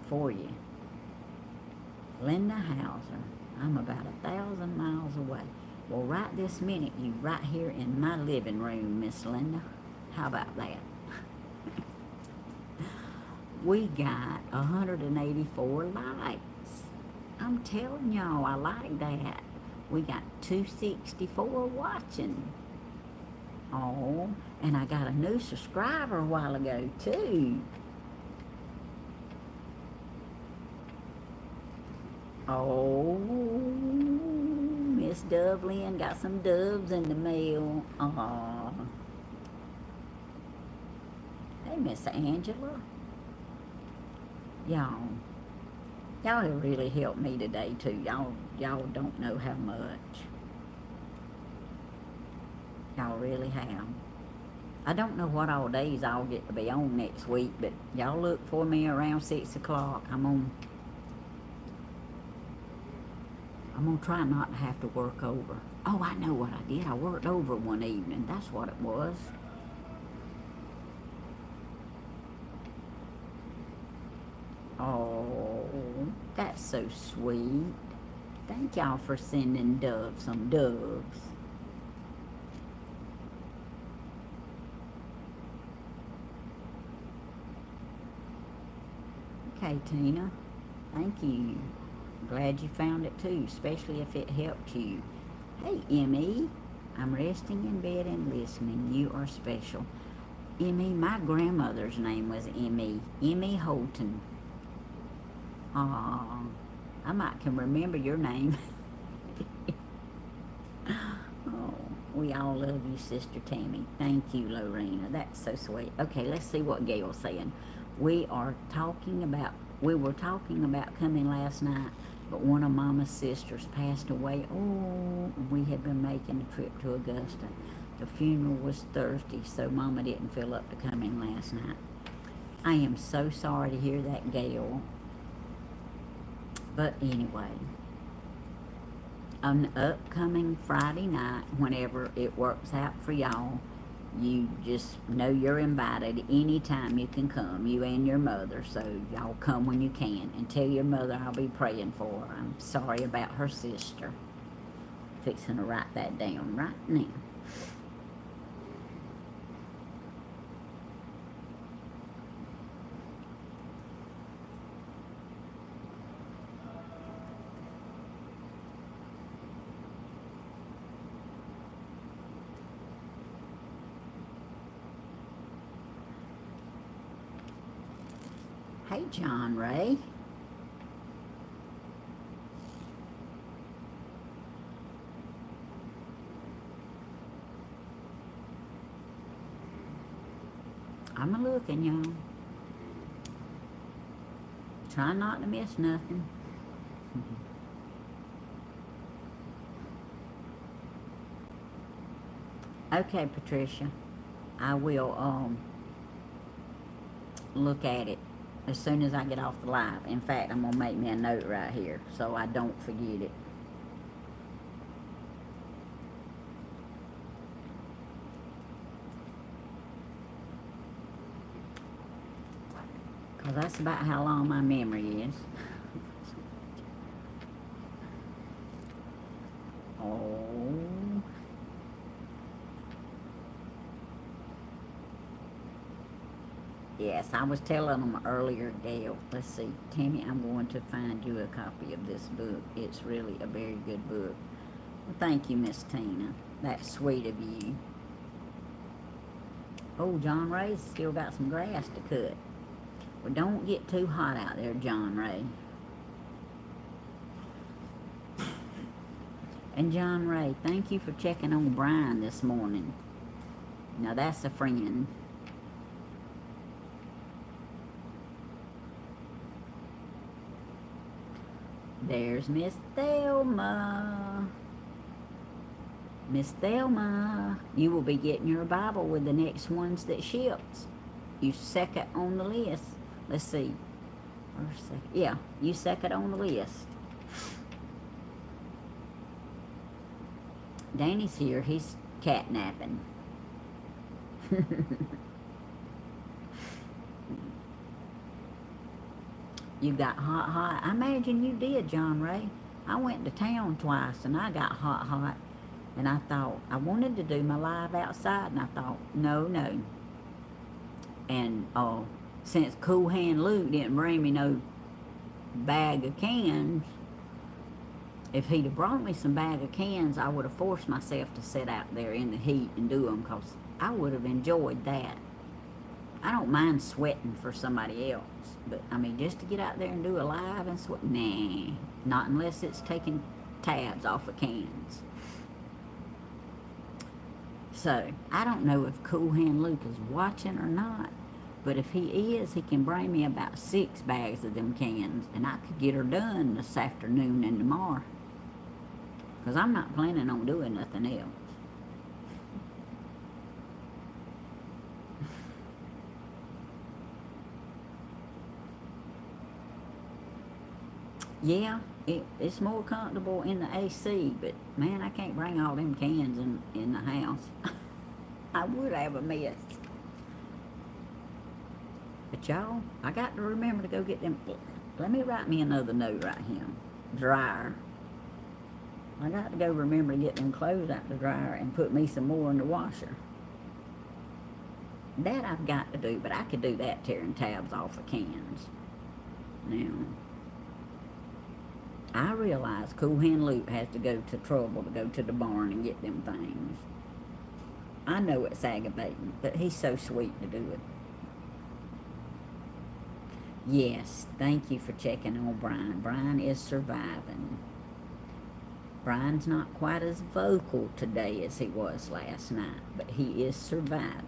for you. Linda Hauser, I'm about 1,000 miles away. Well, right this minute, you right here in my living room, Miss Linda. How about that? We got 184 likes. I'm telling y'all, I like that. We got 264 watching. Oh, and I got a new subscriber a while ago, too. Oh, Miss Dublin got some doves in the mail. Aw. Hey, Miss Angela. Y'all have really helped me today, too. Y'all don't know how much. Y'all really have. I don't know what all days I'll get to be on next week, but y'all look for me around 6 o'clock. I'm gonna try not to have to work over. Oh, I know what I did. I worked over one evening. That's what it was. Oh, that's so sweet. Thank y'all for sending some doves. Okay, Tina. Thank you. Glad you found it too, especially if it helped you. Hey, Emmy. I'm resting in bed and listening. You are special. Emmy, my grandmother's name was Emmy. Emmy Holton. Aw, I might can remember your name. Oh, we all love you, Sister Tammy. Thank you, Lorena. That's so sweet. Okay, let's see what Gail's saying. We were talking about coming last night, but one of Mama's sisters passed away. Oh, we had been making a trip to Augusta. The funeral was Thursday, so Mama didn't feel up to coming last night. I am so sorry to hear that, Gail. But anyway, an upcoming Friday night, whenever it works out for y'all, you just know you're invited anytime you can come, you and your mother. So y'all come when you can, and tell your mother I'll be praying for her. I'm sorry about her sister. Fixing to write that down right now. Hey, John Ray. I'm a-looking, y'all. Try not to miss nothing. Okay, Patricia. I will look at it as soon as I get off the live. In fact, I'm going to make me a note right here so I don't forget it. Because that's about how long my memory is. Oh. Yes, I was telling them earlier, Gail. Let's see, Tammy, I'm going to find you a copy of this book. It's really a very good book. Well, thank you, Miss Tina. That's sweet of you. Oh, John Ray's still got some grass to cut. Well, don't get too hot out there, John Ray. And John Ray, thank you for checking on Brian this morning. Now that's a friend. There's Miss Thelma. Miss Thelma, you will be getting your Bible with the next ones that ships. You second on the list. Let's see. First, second. Yeah, you second on the list. Danny's here. He's catnapping. You got hot. I imagine you did, John Ray. I went to town twice and I got hot. And I thought, I wanted to do my live outside, and I thought, no. And since Cool Hand Luke didn't bring me no bag of cans, if he'd have brought me some bag of cans, I would have forced myself to sit out there in the heat and do them, because I would have enjoyed that. I don't mind sweating for somebody else, but I mean, just to get out there and do a live and sweat, nah, not unless it's taking tabs off of cans. So, I don't know if Cool Hand Luke is watching or not, but if he is, he can bring me about 6 bags of them cans, and I could get her done this afternoon and tomorrow. Because I'm not planning on doing nothing else. Yeah, it's more comfortable in the AC, but man, I can't bring all them cans in the house. I would have a mess. But y'all, I got to remember to go get them. Let me write me another note right here. Dryer. I got to go remember to get them clothes out the dryer and put me some more in the washer. That I've got to do, but I could do that tearing tabs off of cans. Now, I realize Cool Hand Luke has to go to trouble to go to the barn and get them things. I know it's aggravating, but he's so sweet to do it. Yes, thank you for checking on Brian. Brian is surviving. Brian's not quite as vocal today as he was last night, but he is surviving.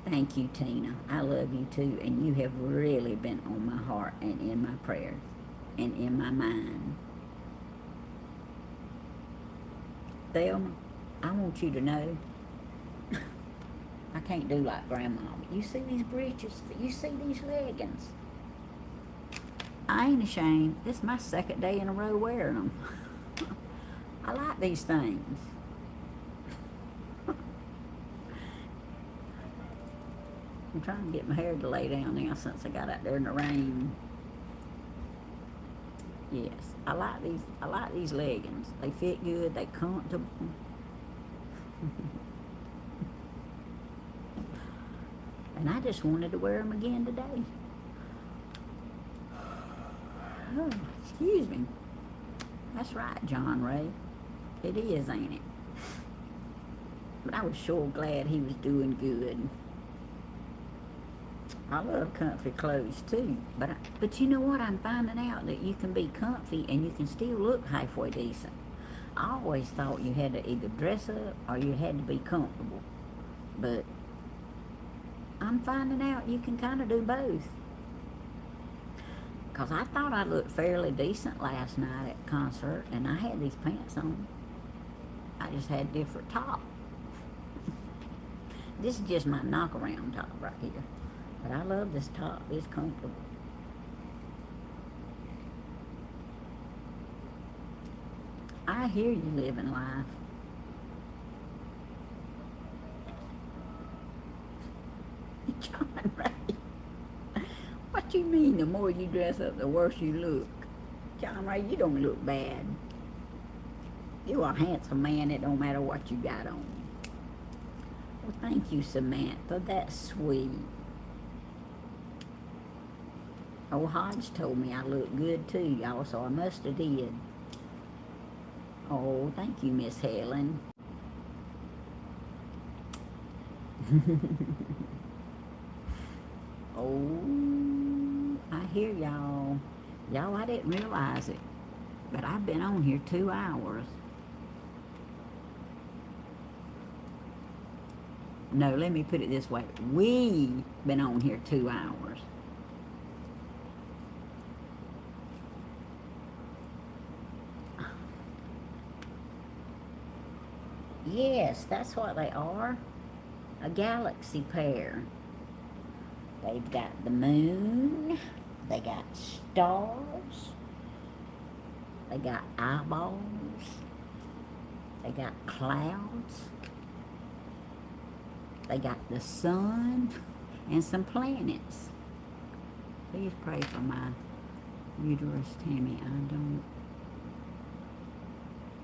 Thank you, Tina. I love you too, and you have really been on my heart and in my prayers and in my mind. Thelma, I want you to know I can't do like Grandma. You see these breeches? You see these leggings? I ain't ashamed. It's my 2nd day in a row wearing them. I like these things. I'm trying to get my hair to lay down now since I got out there in the rain. Yes, I like these leggings. They fit good, they comfortable. And I just wanted to wear them again today. Oh, excuse me. That's right, John Ray. It is, ain't it? But I was sure glad he was doing good. I love comfy clothes too, but you know what? I'm finding out that you can be comfy and you can still look halfway decent. I always thought you had to either dress up or you had to be comfortable, but I'm finding out you can kind of do both. Because I thought I looked fairly decent last night at the concert, and I had these pants on. I just had different top. This is just my knock-around top right here. But I love this top. It's comfortable. I hear you living life. John Ray. What you mean the more you dress up, the worse you look? John Ray, you don't look bad. You're a handsome man. It don't matter what you got on. Well, thank you, Samantha. That's sweet. Old Hodge told me I looked good too, y'all, so I must have did. Oh, thank you, Miss Helen. Oh, I hear y'all. Y'all, I didn't realize it, but I've been on here 2 hours. No, let me put it this way. We been on here 2 hours. Yes, that's what they are. A galaxy pair. They've got the moon. They got stars. They got eyeballs. They got clouds. They got the sun and some planets. Please pray for my uterus, Tammy. I don't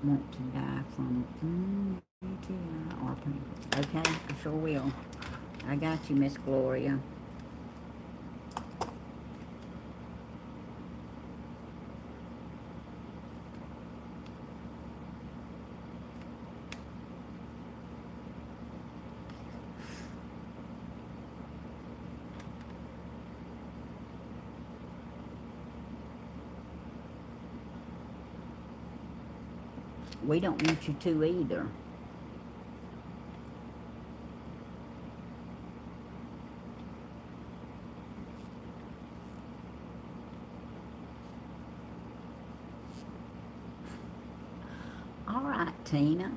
want to die from UTI or pain. Okay, I sure will. I got you, Miss Gloria. We don't want you to either. All right, Tina.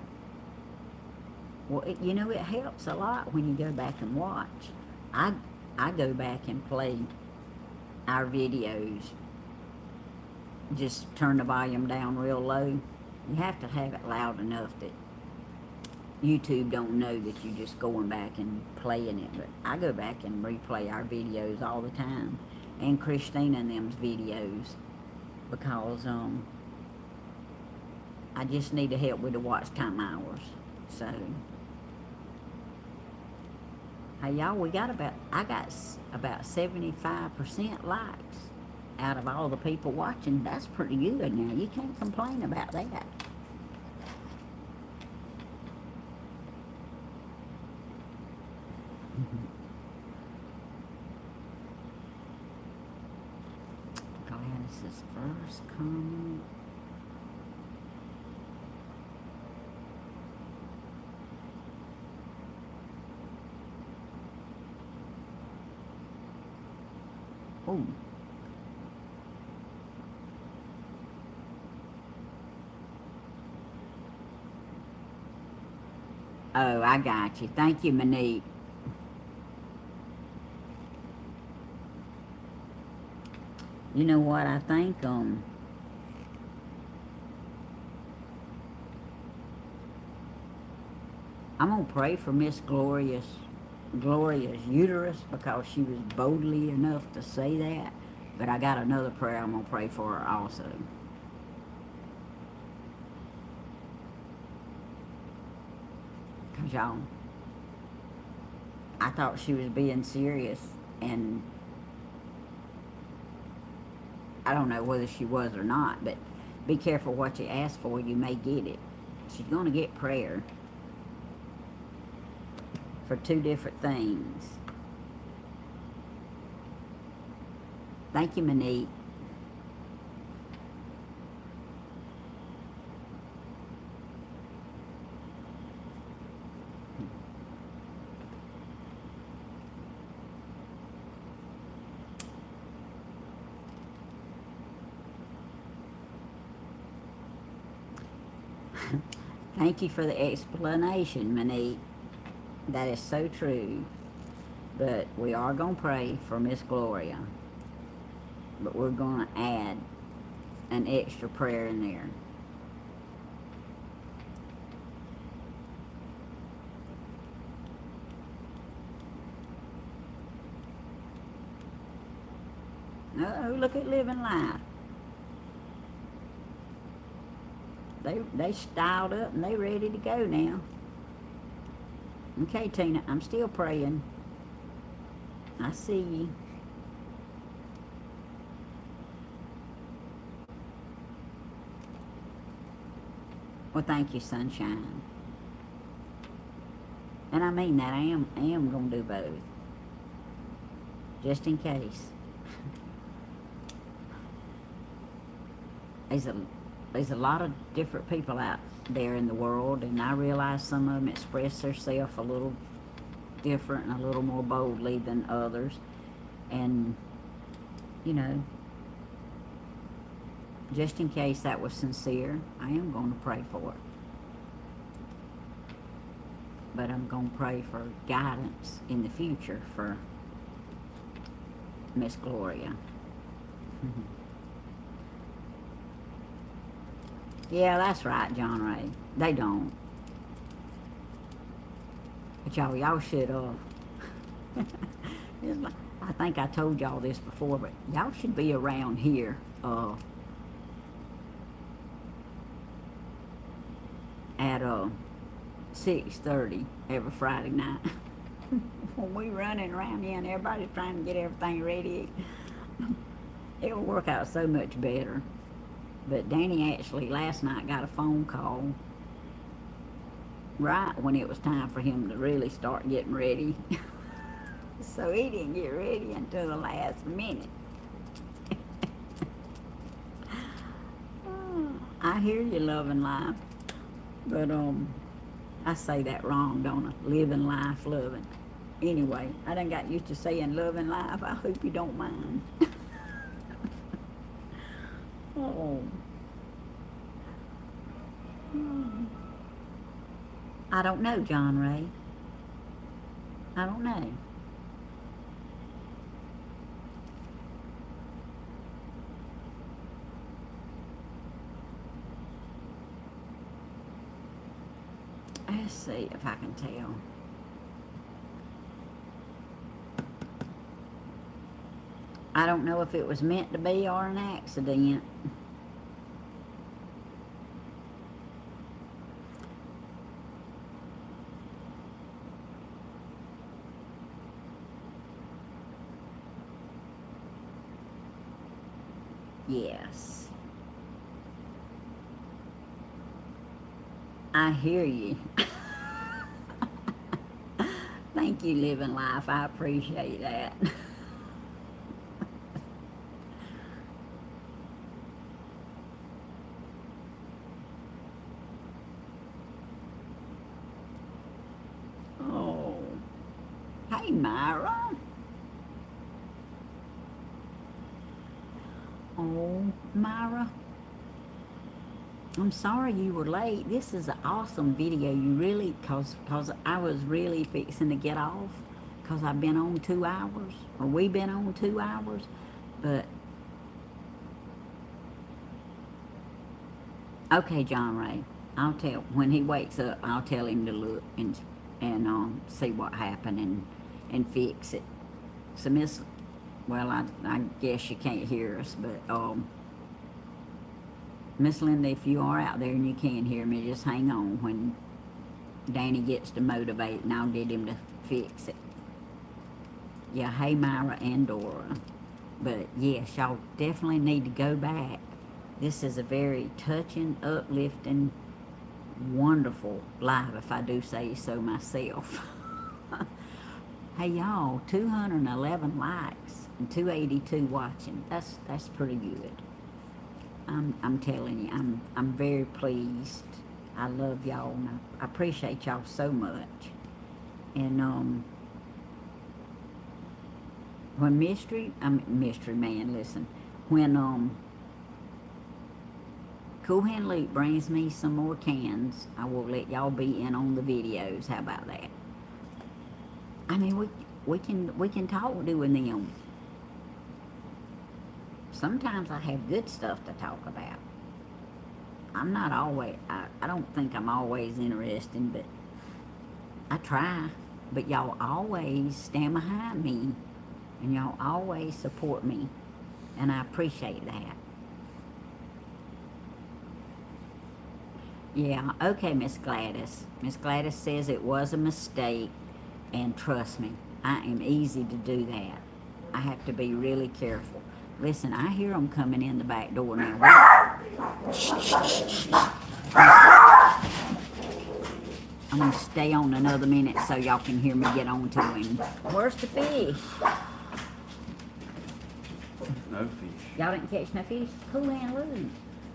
Well, you know, it helps a lot when you go back and watch. I go back and play our videos. Just turn the volume down real low. You have to have it loud enough that YouTube don't know that you're just going back and playing it. But I go back and replay our videos all the time, and Christina and them's videos, because I just need to help with the watch time hours. So, hey y'all, I got about 75% likes out of all the people watching. That's pretty good now. You can't complain about that. Gladys's first comment. Oh. Oh, I got you. Thank you, Monique. You know what? I think I'm gonna pray for Miss Gloria's uterus, because she was boldly enough to say that. But I got another prayer I'm gonna pray for her also. Cause y'all, I thought she was being serious, and I don't know whether she was or not, but be careful what you ask for, you may get it. She's gonna get prayer for 2 different things. Thank you, Monique. Thank you for the explanation, Monique. That is so true. But we are going to pray for Miss Gloria. But we're going to add an extra prayer in there. Uh-oh, look at Living Life. They styled up and they ready to go now. Okay, Tina, I'm still praying. I see you. Well, thank you, sunshine. And I mean that. I am gonna do both, just in case. There's a there's a lot of different people out there in the world, and I realize some of them express themselves a little different and a little more boldly than others. And you know, just in case that was sincere, I am going to pray for it. But I'm going to pray for guidance in the future for Miss Gloria. Yeah, that's right, John Ray. They don't. But y'all should, I think I told y'all this before, but y'all should be around here, at 6:30 every Friday night. When we running around here and everybody's trying to get everything ready, it'll work out so much better. But Danny actually last night got a phone call right when it was time for him to really start getting ready. So he didn't get ready until the last minute. I hear you, loving life. But I say that wrong, don't I? Living life, loving. Anyway, I done got used to saying loving life. I hope you don't mind. Oh. I don't know, John Ray. I don't know. Let's see if I can tell. I don't know if it was meant to be or an accident. Yes. I hear you. Thank you, living life. I appreciate that. Oh. Hey, Myra. Oh, Myra. I'm sorry you were late. This is an awesome video. You really, cause I was really fixing to get off, cause I've been on 2 hours, or we've been on 2 hours, but okay, John Ray. I'll tell when he wakes up. I'll tell him to look and see what happened and fix it. So Miss, well, I guess you can't hear us, but Miss Linda, if you are out there and you can hear me, just hang on when Danny gets to motivate, and I'll get him to fix it. Yeah, hey Myra and Dora. But yes, y'all definitely need to go back. This is a very touching, uplifting, wonderful live, if I do say so myself. Hey y'all, 211 likes and 282 watching. That's pretty good. I'm telling you, I'm very pleased. I love y'all, and I appreciate y'all so much. And when Mystery Man, listen, when Cool Hand Luke brings me some more cans, I will let y'all be in on the videos. How about that? I mean, we can talk doing them. Sometimes I have good stuff to talk about. I'm not always, I don't think I'm always interesting, but I try. But y'all always stand behind me, and y'all always support me, and I appreciate that. Yeah, okay, Miss Gladys. Miss Gladys says it was a mistake, and trust me, I am easy to do that. I have to be really careful. Listen, I hear them coming in the back door now. I'm gonna stay on another minute so y'all can hear me get on to him. Where's the fish? No fish. Y'all didn't catch no fish? Cool and Lou.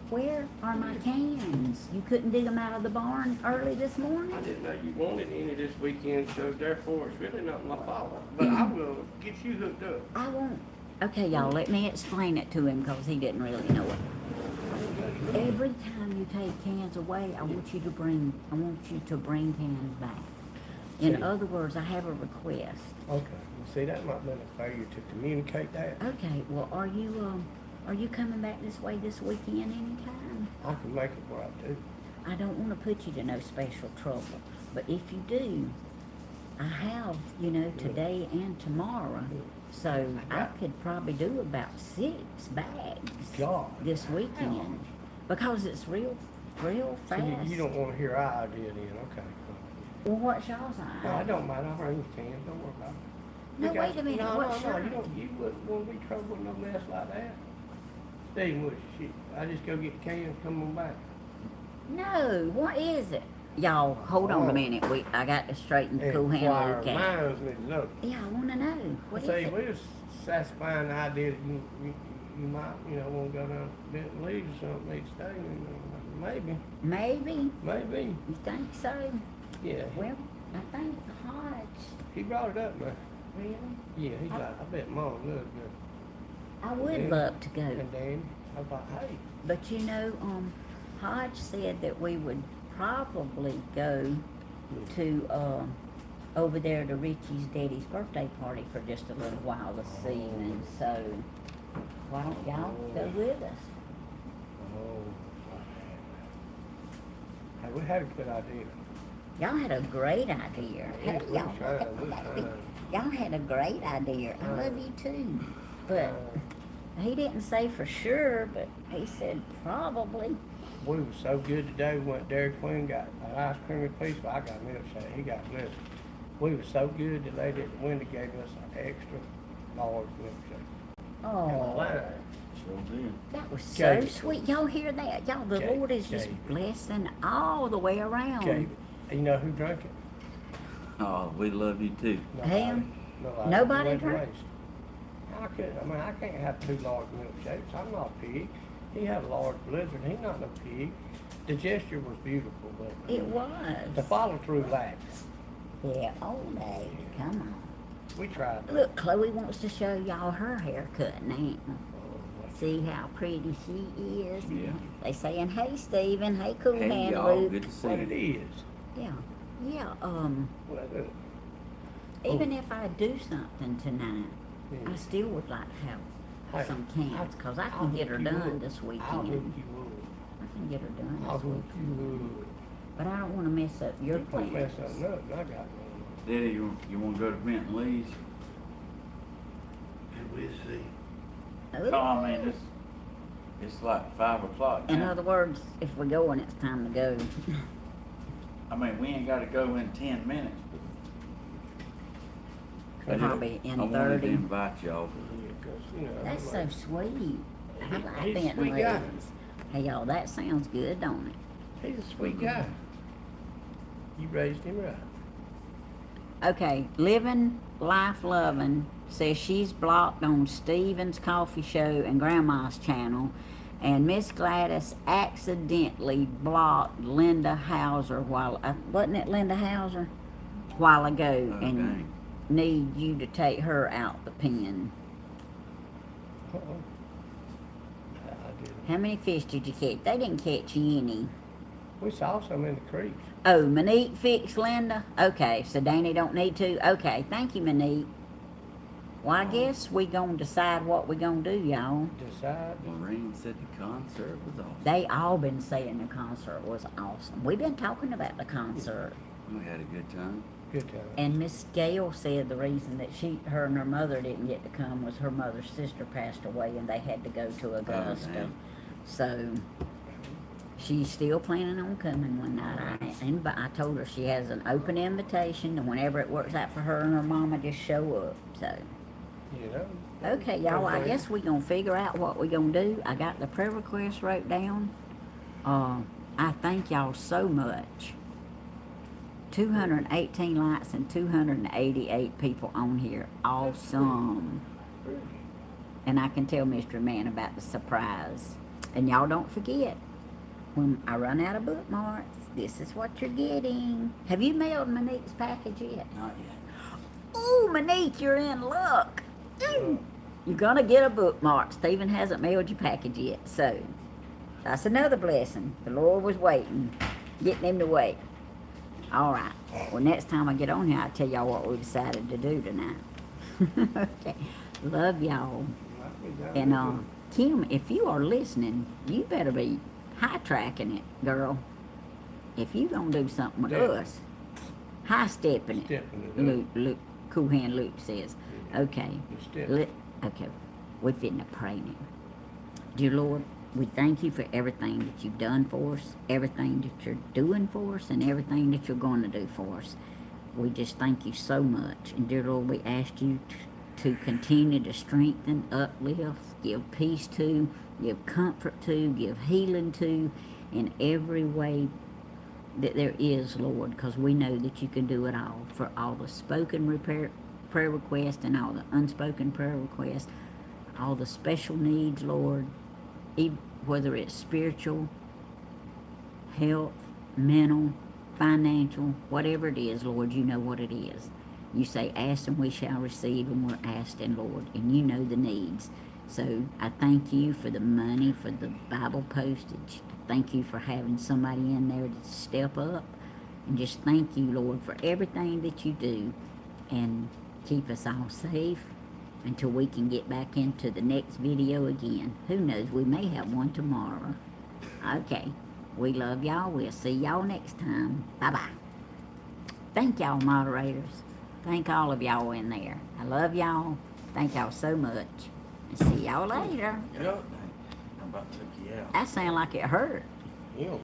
Where are my cans? You couldn't dig them out of the barn early this morning? I didn't know you wanted any this weekend, so therefore it's really not my fault. But I will get you hooked up. I won't. Okay, y'all, let me explain it to him because he didn't really know it. Every time you take cans away, I want you to bring cans back. In See. other words, I have a request. Okay. Well, see, that might have been a failure to communicate that. Okay, well, are you coming back this way this weekend anytime? I can make it where I do. I don't want to put you to no special trouble, but if you do, I have, today and tomorrow, so I could probably do about 6 bags God. this weekend because it's real So fast. you don't want to hear our idea then, okay. Well, what's y'all's No, idea? I don't mind. I'll bring the cans. Don't worry about it. No, We got- wait a minute. No, What's no, your no. You wouldn't want to be trouble with no mess like that. Steve, would you? I just go get the cans, come on back. No, what is it? Y'all, hold on a minute. I got to straighten the cool hand Inquire look out. minds me to know. Yeah, I want to know. What is See, it? we was satisfying the idea that you might, want to go down to Benton League or something each day. Maybe. Maybe. You think so? Yeah. Well, I think Hodge. He brought it up, man. Really? Yeah, he's like, I bet Mom loves good. I would Yeah. love to go. And then I thought, hey, But Hodge said that we would probably go to over there to Richie's daddy's birthday party for just a little while this evening. So why don't y'all go with us? Hey, we had a good idea. Y'all had a great idea. Hey, we y'all, tried, we tried. y'all had a great idea. I love you too. But he didn't say for sure, but he said probably. We was so good today. We went to Dairy Queen, got an ice cream piece. Well, I got a milkshake. He got blizzard. We was so good, the lady at the window gave us an extra large milkshake. Oh, Sure did. that was so Gave it. sweet. Y'all hear that? Y'all, the Gave Lord is it, just gave it. blessing all the way around. Gave it. And you know who drank it? Oh, we love you too. Him? Nobody. Nobody Went to drank? race. I can't have 2 large milkshakes. I'm not a pig. He had a large blizzard. He's not no pig. The gesture was beautiful, but It was. the follow through lacked. Yeah, old lady, come on. We tried. Look, Chloe wants to show y'all her haircut now. See how pretty she is? Yeah. They saying, hey, Stephen, hey, Cool Hey Hand y'all, Luke. good to see What it you. is. Yeah, Well, even if I do something tonight, yeah. I still would like to have Hey, some cans, because I can get her done this I'll weekend. hope you would. I can get her done I'll this hope weekend. you would. But I don't want to mess up your You can't mess plans. something up, and I got one. Daddy, you want to go to Benton Lee's? And we'll see. Oh, I mean, it's like 5 o'clock In now. other words, if we're going, it's time to go. I mean, we ain't got to go in 10 minutes. But Probably in I wanted 30. to invite y'all. Yeah, 'cause, That's so sweet. I like He's a Benton sweet guy. Lee's. Hey, y'all, that sounds good, don't it? He's a sweet guy. You raised him right. Okay, Living Life Loving says she's blocked on Steven's Coffee Show and Grandma's channel, and Miss Gladys accidentally blocked Linda Hauser wasn't it Linda Hauser? While ago, Oh, and dang. need you to take her out the pen. Uh-oh. I did. How many fish did you catch? They didn't catch you any. We saw some in the creek. Oh, Monique fixed Linda? Okay, so Danny don't need to? Okay, thank you, Monique. Well, I guess we gonna decide what we gonna do, y'all. Decide. Maureen said the concert was awesome. They all been saying the concert was awesome. We've been talking about the concert. We had a good time. Good time. And Miss Gail said the reason that her and her mother didn't get to come was her mother's sister passed away and they had to go to Augusta. damn. So she's still planning on coming one night. I told her she has an open invitation, and whenever it works out for her and her mama, just show up. So, You know? okay, y'all, I guess we gonna figure out what we gonna do. I got the prayer request wrote down. I thank y'all so much. 218 likes and 288 people on here. Awesome. And I can tell Mr. Man about the surprise. And y'all don't forget, when I run out of bookmarks, this is what you're getting. Have you mailed Monique's package yet? Not yet. Ooh, Monique, you're in luck. Ooh. You're gonna get a bookmark. Stephen hasn't mailed your package yet, so that's another blessing. The Lord was waiting, getting him to wait. All right. Well, next time I get on here, I'll tell y'all what we decided to do tonight. Okay. Love y'all. And Kim, if you are listening, you better be high-tracking it, girl. If you gonna do something with us, high-stepping it. Stepping it up. Luke, Cool Hand Luke says. Okay. Just stepping. Okay. We're finna pray now. Dear Lord, we thank you for everything that you've done for us, everything that you're doing for us, and everything that you're going to do for us. We just thank you so much. And dear Lord, we ask you to continue to strengthen, uplift, give peace to, give comfort to, give healing to, in every way that there is, Lord, because we know that you can do it all. For all the spoken prayer requests and all the unspoken prayer requests, all the special needs, Lord, even whether it's spiritual, health, mental, financial, whatever it is, Lord, you know what it is. You say, ask and we shall receive, and we're asking, Lord, and you know the needs. So I thank you for the money, for the Bible postage. I thank you for having somebody in there to step up. And just thank you, Lord, for everything that you do. And keep us all safe until we can get back into the next video again. Who knows, we may have one tomorrow. Okay, we love y'all. We'll see y'all next time. Bye-bye. Thank y'all, moderators. Thank all of y'all in there. I love y'all. Thank y'all so much. And see y'all later. Yep. I about took you out. That sounded like it hurt. You know,